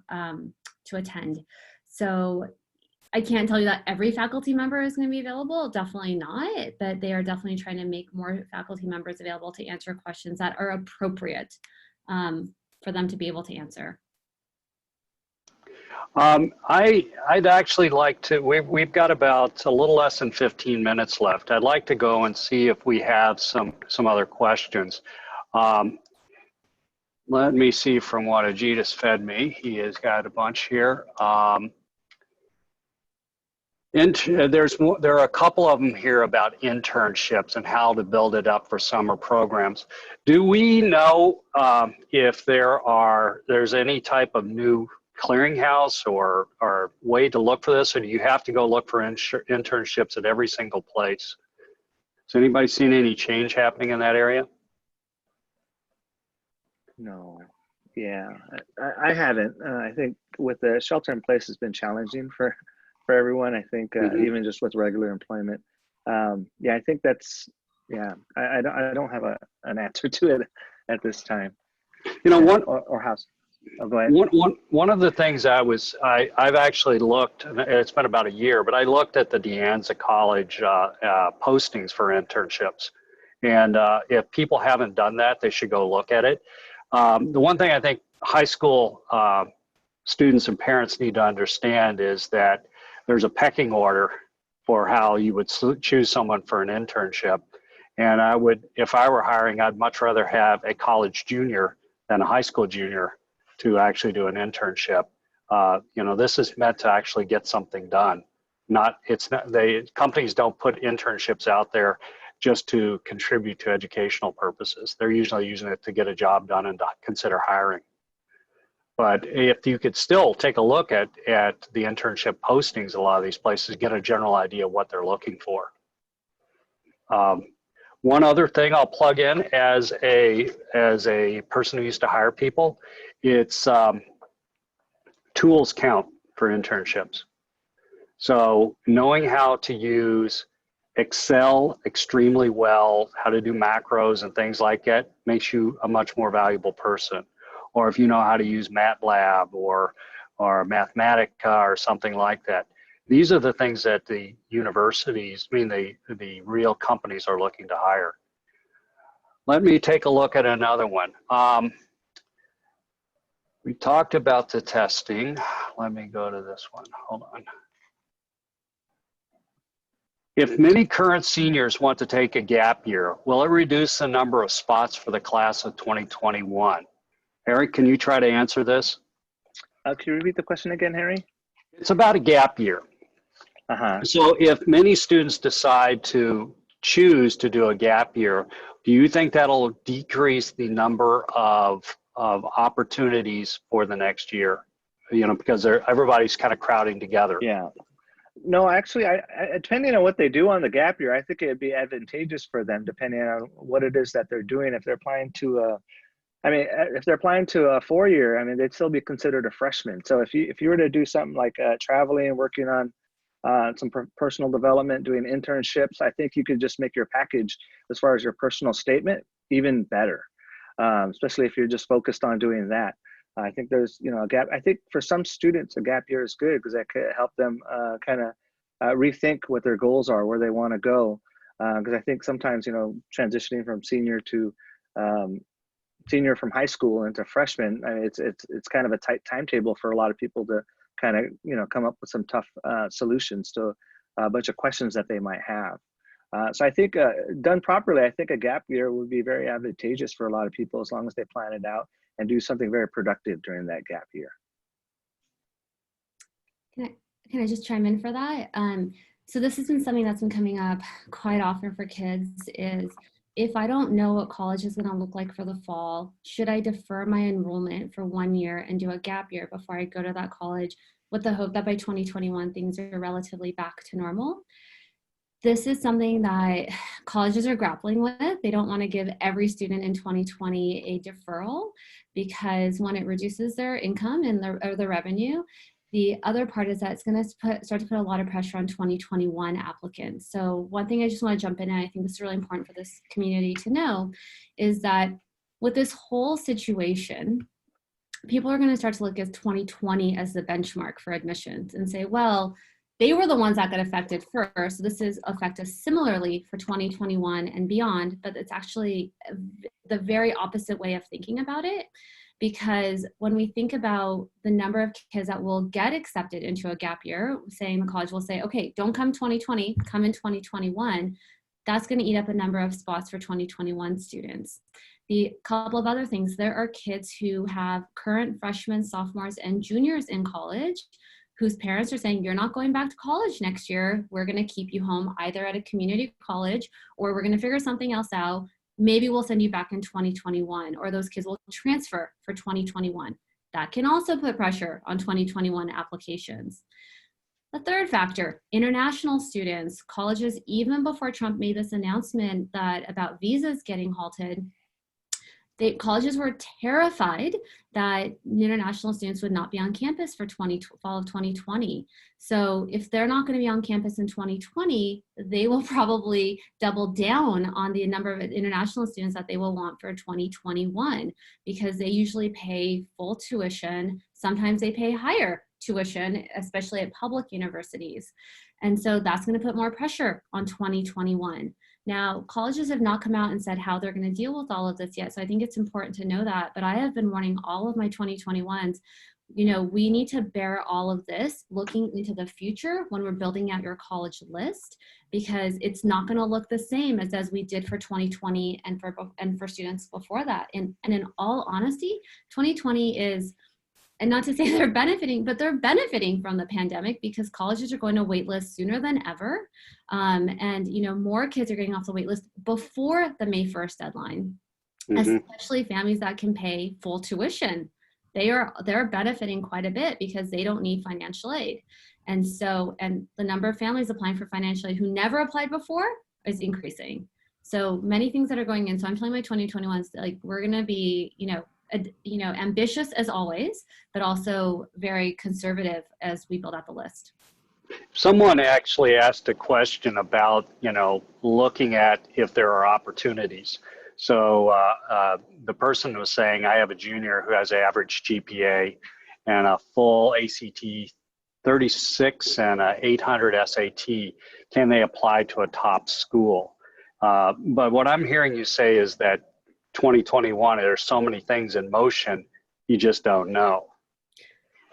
S4: attend. So I can't tell you that every faculty member is going to be available, definitely not, but they are definitely trying to make more faculty members available to answer questions that are appropriate for them to be able to answer.
S1: I'd actually like to, we've got about a little less than 15 minutes left. I'd like to go and see if we have some other questions. Let me see from what Ajit has fed me. He has got a bunch here. There are a couple of them here about internships and how to build it up for summer programs. Do we know if there's any type of new clearinghouse or way to look for this, or do you have to go look for internships at every single place? Has anybody seen any change happening in that area?
S6: No, yeah, I haven't. I think with the shelter in place has been challenging for everyone. I think even just with regular employment. Yeah, I think that's, yeah, I don't have an answer to it at this time.
S1: You know,
S6: or house. Oh, go ahead.
S1: One of the things I've actually looked, and it's been about a year, but I looked at the Deanza College postings for internships. And if people haven't done that, they should go look at it. The one thing I think high school students and parents need to understand is that there's a pecking order for how you would choose someone for an internship. And I would, if I were hiring, I'd much rather have a college junior than a high school junior to actually do an internship. You know, this is meant to actually get something done. Companies don't put internships out there just to contribute to educational purposes. They're usually using it to get a job done and to consider hiring. But if you could still take a look at the internship postings, a lot of these places, get a general idea of what they're looking for. One other thing I'll plug in as a person who used to hire people, it's tools count for internships. So knowing how to use Excel extremely well, how to do macros and things like that makes you a much more valuable person. Or if you know how to use MATLAB or Mathematica or something like that. These are the things that the universities, the real companies are looking to hire. Let me take a look at another one. We talked about the testing. Let me go to this one, hold on. If many current seniors want to take a gap year, will it reduce the number of spots for the class of 2021? Eric, can you try to answer this?
S6: Can you repeat the question again, Harry?
S1: It's about a gap year. So if many students decide to choose to do a gap year, do you think that'll decrease the number of opportunities for the next year? You know, because everybody's kind of crowding together.
S6: Yeah. No, actually, I depending on what they do on the gap year, I think it'd be advantageous for them depending on what it is that they're doing. If they're applying to if they're applying to a 4-year, I mean, they'd still be considered a freshman. So if you were to do something like traveling, working on some personal development, doing internships, I think you could just make your package as far as your personal statement even better, especially if you're just focused on doing that. I think there's, you know, a gap. I think for some students, a gap year is good because that could help them kind of rethink what their goals are, where they want to go. Because I think sometimes, you know, transitioning from senior from high school into freshman, I mean, it's kind of a tight timetable for a lot of people to kind of, you know, come up with some tough solutions to a bunch of questions that they might have. So I think done properly, I think a gap year would be very advantageous for a lot of people as long as they plan it out and do something very productive during that gap year.
S4: Can I just chime in for that? So this has been something that's been coming up quite often for kids is, if I don't know what college is going to look like for the fall, should I defer my enrollment for 1 year and do a gap year before I go to that college with the hope that by 2021 things are relatively back to normal? This is something that colleges are grappling with. They don't want to give every student in 2020 a deferral because when it reduces their income and their revenue, the other part is that it's going to start to put a lot of pressure on 2021 applicants. So one thing I just want to jump in, and I think this is really important for this community to know, is that with this whole situation, people are going to start to look at 2020 as the benchmark for admissions and say, well, they were the ones that got affected first. So this is effective similarly for 2021 and beyond, but it's actually the very opposite way of thinking about it. Because when we think about the number of kids that will get accepted into a gap year, saying the college will say, okay, don't come 2020, come in 2021, that's going to eat up a number of spots for 2021 students. The couple of other things, there are kids who have current freshmen, sophomores, and juniors in college whose parents are saying, you're not going back to college next year. We're going to keep you home either at a community college or we're going to figure something else out. Maybe we'll send you back in 2021, or those kids will transfer for 2021. That can also put pressure on 2021 applications. The third factor, international students. Colleges, even before Trump made this announcement about visas getting halted, colleges were terrified that international students would not be on campus for fall of 2020. So if they're not going to be on campus in 2020, they will probably double down on the number of international students that they will want for 2021 because they usually pay full tuition. Sometimes they pay higher tuition, especially at public universities. And so that's going to put more pressure on 2021. Now, colleges have not come out and said how they're going to deal with all of this yet. So I think it's important to know that. But I have been warning all of my 2021s, you know, we need to bear all of this looking into the future when we're building out your college list, because it's not going to look the same as we did for 2020 and for students before that. And in all honesty, 2020 is, and not to say they're benefiting, but they're benefiting from the pandemic because colleges are going to wait list sooner than ever. And, you know, more kids are getting off the wait list before the May 1st deadline, especially families that can pay full tuition. They're benefiting quite a bit because they don't need financial aid. And so, and the number of families applying for financial aid who never applied before is increasing. So many things that are going in. So I'm telling my 2021s, like, we're going to be, ambitious as always, but also very conservative as we build out the list.
S1: Someone actually asked a question about, you know, looking at if there are opportunities. So the person was saying, I have a junior who has an average GPA and a full ACT 36 and a 800 SAT. Can they apply to a top school? But what I'm hearing you say is that 2021, there's so many things in motion, you just don't know.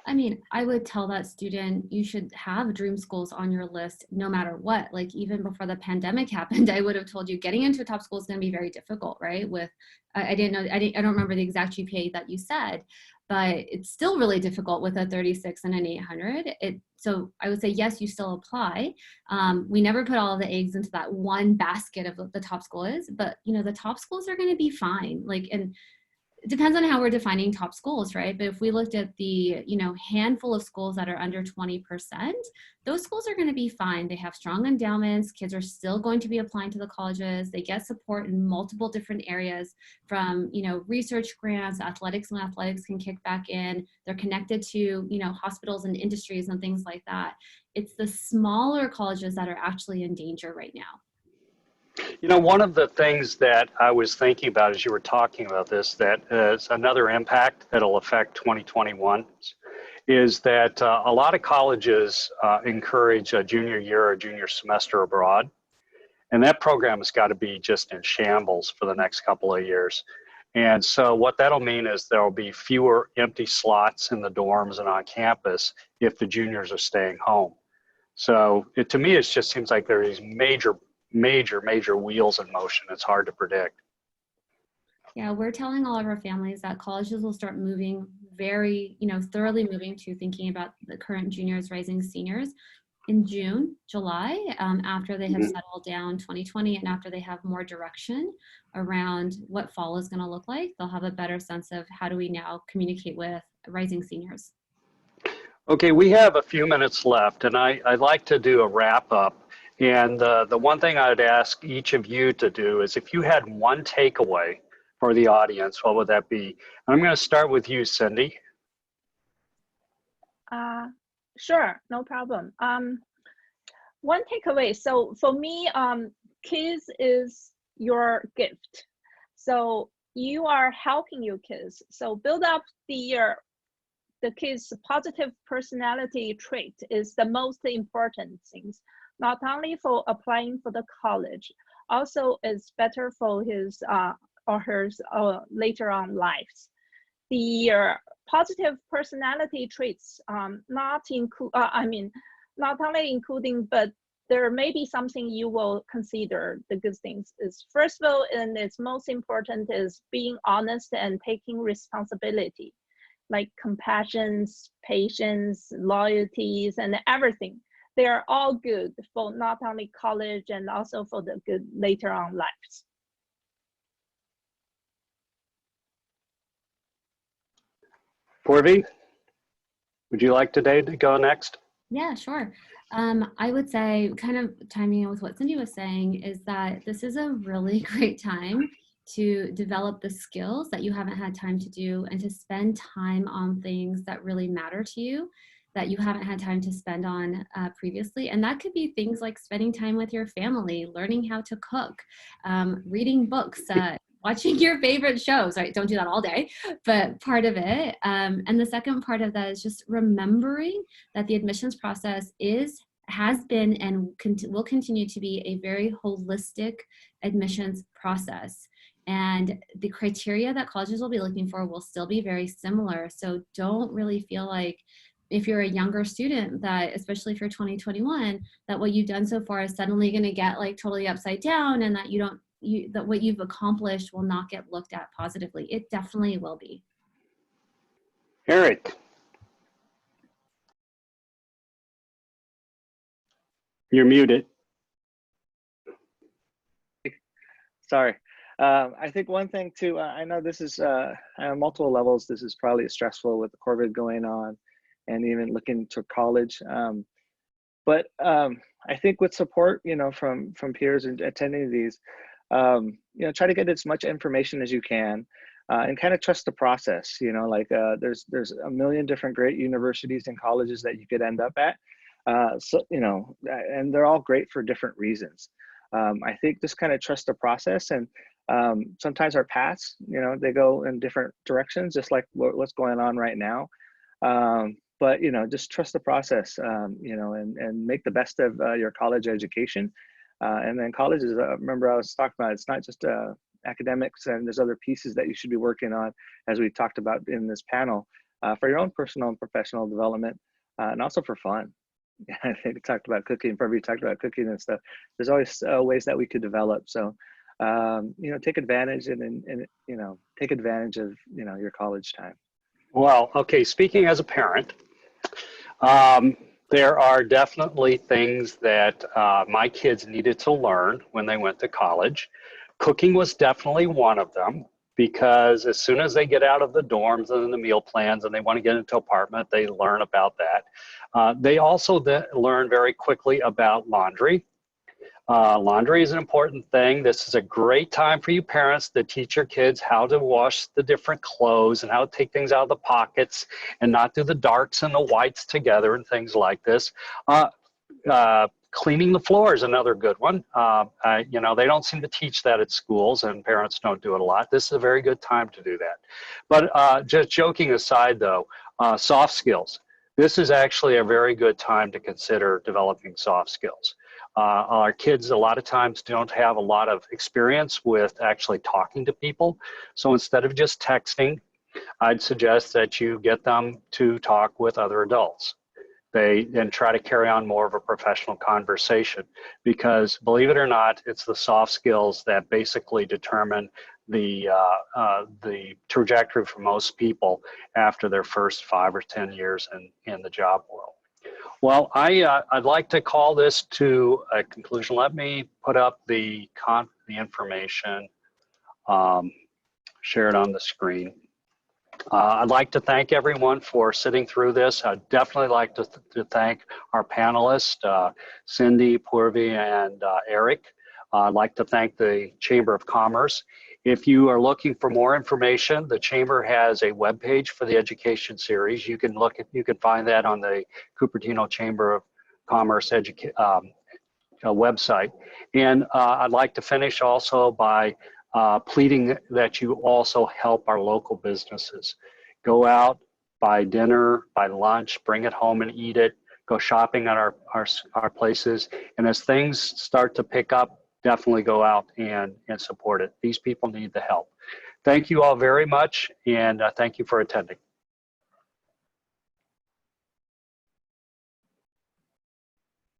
S4: I mean, I would tell that student you should have dream schools on your list no matter what. Like even before the pandemic happened, I would have told you getting into a top school is going to be very difficult, right? With I didn't know, I don't remember the exact GPA that you said, but it's still really difficult with a 36 and an 800. So I would say, yes, you still apply. We never put all of the eggs into that one basket of what the top school is, but you know, the top schools are going to be fine. Like, and it depends on how we're defining top schools, right? But if we looked at the, you know, handful of schools that are under 20%, those schools are going to be fine. They have strong endowments. Kids are still going to be applying to the colleges. They get support in multiple different areas from, you know, research grants, athletics when athletics can kick back in. They're connected to, you know, hospitals and industries and things like that. It's the smaller colleges that are actually in danger right now.
S1: You know, one of the things that I was thinking about as you were talking about this, that is another impact that'll affect 2021, is that a lot of colleges encourage a junior year or junior semester abroad. And that program has got to be just in shambles for the next couple of years. And so what that'll mean is there'll be fewer empty slots in the dorms and on campus if the juniors are staying home. So to me, it just seems like there is major wheels in motion. It's hard to predict.
S4: Yeah, we're telling all of our families that colleges will start moving very, you know, thoroughly moving to thinking about the current juniors, rising seniors in June, July, after they have settled down 2020 and after they have more direction around what fall is going to look like. They'll have a better sense of how do we now communicate with rising seniors.
S1: Okay, we have a few minutes left, and I'd like to do a wrap up. And the one thing I'd ask each of you to do is if you had one takeaway for the audience, what would that be? I'm going to start with you, Cindy.
S5: Sure, no problem. One takeaway. So for me, kids is your gift. So you are helping your kids. So build up the kids' positive personality trait is the most important things. Not only for applying for the college, also it's better for his or hers later on lives. The positive personality traits not only including, but there may be something you will consider the good things is first of all, and it's most important is being honest and taking responsibility, like compassion, patience, loyalties, and everything. They are all good for not only college and also for the good later on lives.
S1: Purvi, would you like today to go next?
S4: Yeah, sure. I would say, kind of timing in with what Cindy was saying, is that this is a really great time to develop the skills that you haven't had time to do and to spend time on things that really matter to you that you haven't had time to spend on previously. And that could be things like spending time with your family, learning how to cook, reading books, watching your favorite shows, right? Don't do that all day, but part of it. And the second part of that is just remembering that the admissions process has been and will continue to be a very holistic admissions process. And the criteria that colleges will be looking for will still be very similar. So don't really feel like, if you're a younger student, that especially if you're 2021, that what you've done so far is suddenly going to get like totally upside down, and that that what you've accomplished will not get looked at positively. It definitely will be.
S1: Eric. You're muted.
S6: Sorry. I think one thing too, I know this is on multiple levels, this is probably stressful with the COVID going on and even looking to college. But I think with support, you know, from peers and attending these, you know, try to get as much information as you can and kind of trust the process. You know, like there's a million different great universities and colleges that you could end up at. So, you know, and they're all great for different reasons. I think just kind of trust the process, and sometimes our paths, you know, they go in different directions, just like what's going on right now. But, you know, just trust the process, you know, and make the best of your college education. And then colleges, remember I was talking about, it's not just academics, and there's other pieces that you should be working on, as we talked about in this panel. for your own personal and professional development, and also for fun. I think we talked about cooking, probably talked about cooking and stuff. There's always ways that we could develop. So, take advantage and take advantage of, your college time.
S1: Well, okay, speaking as a parent, there are definitely things that my kids needed to learn when they went to college. Cooking was definitely one of them, because as soon as they get out of the dorms and the meal plans and they want to get into an apartment, they learn about that. They also learn very quickly about laundry. Laundry is an important thing. This is a great time for you parents to teach your kids how to wash the different clothes and how to take things out of the pockets and not do the darks and the whites together and things like this. Cleaning the floor is another good one. They don't seem to teach that at schools, and parents don't do it a lot. This is a very good time to do that. But just joking aside, though, soft skills. This is actually a very good time to consider developing soft skills. Our kids a lot of times don't have a lot of experience with actually talking to people. So instead of just texting, I'd suggest that you get them to talk with other adults. And try to carry on more of a professional conversation, because believe it or not, it's the soft skills that basically determine the trajectory for most people after their first 5 or 10 years in the job world. Well, I'd like to call this to a conclusion. Let me put up the information, share it on the screen. I'd like to thank everyone for sitting through this. I'd definitely like to thank our panelists, Cindy, Purvi, and Eric. I'd like to thank the Chamber of Commerce. If you are looking for more information, the Chamber has a webpage for the education series. You can find that on the Cupertino Chamber of Commerce website. And I'd like to finish also by pleading that you also help our local businesses. Go out, buy dinner, buy lunch, bring it home and eat it, go shopping at our places. And as things start to pick up, definitely go out and support it. These people need the help. Thank you all very much, and thank you for attending.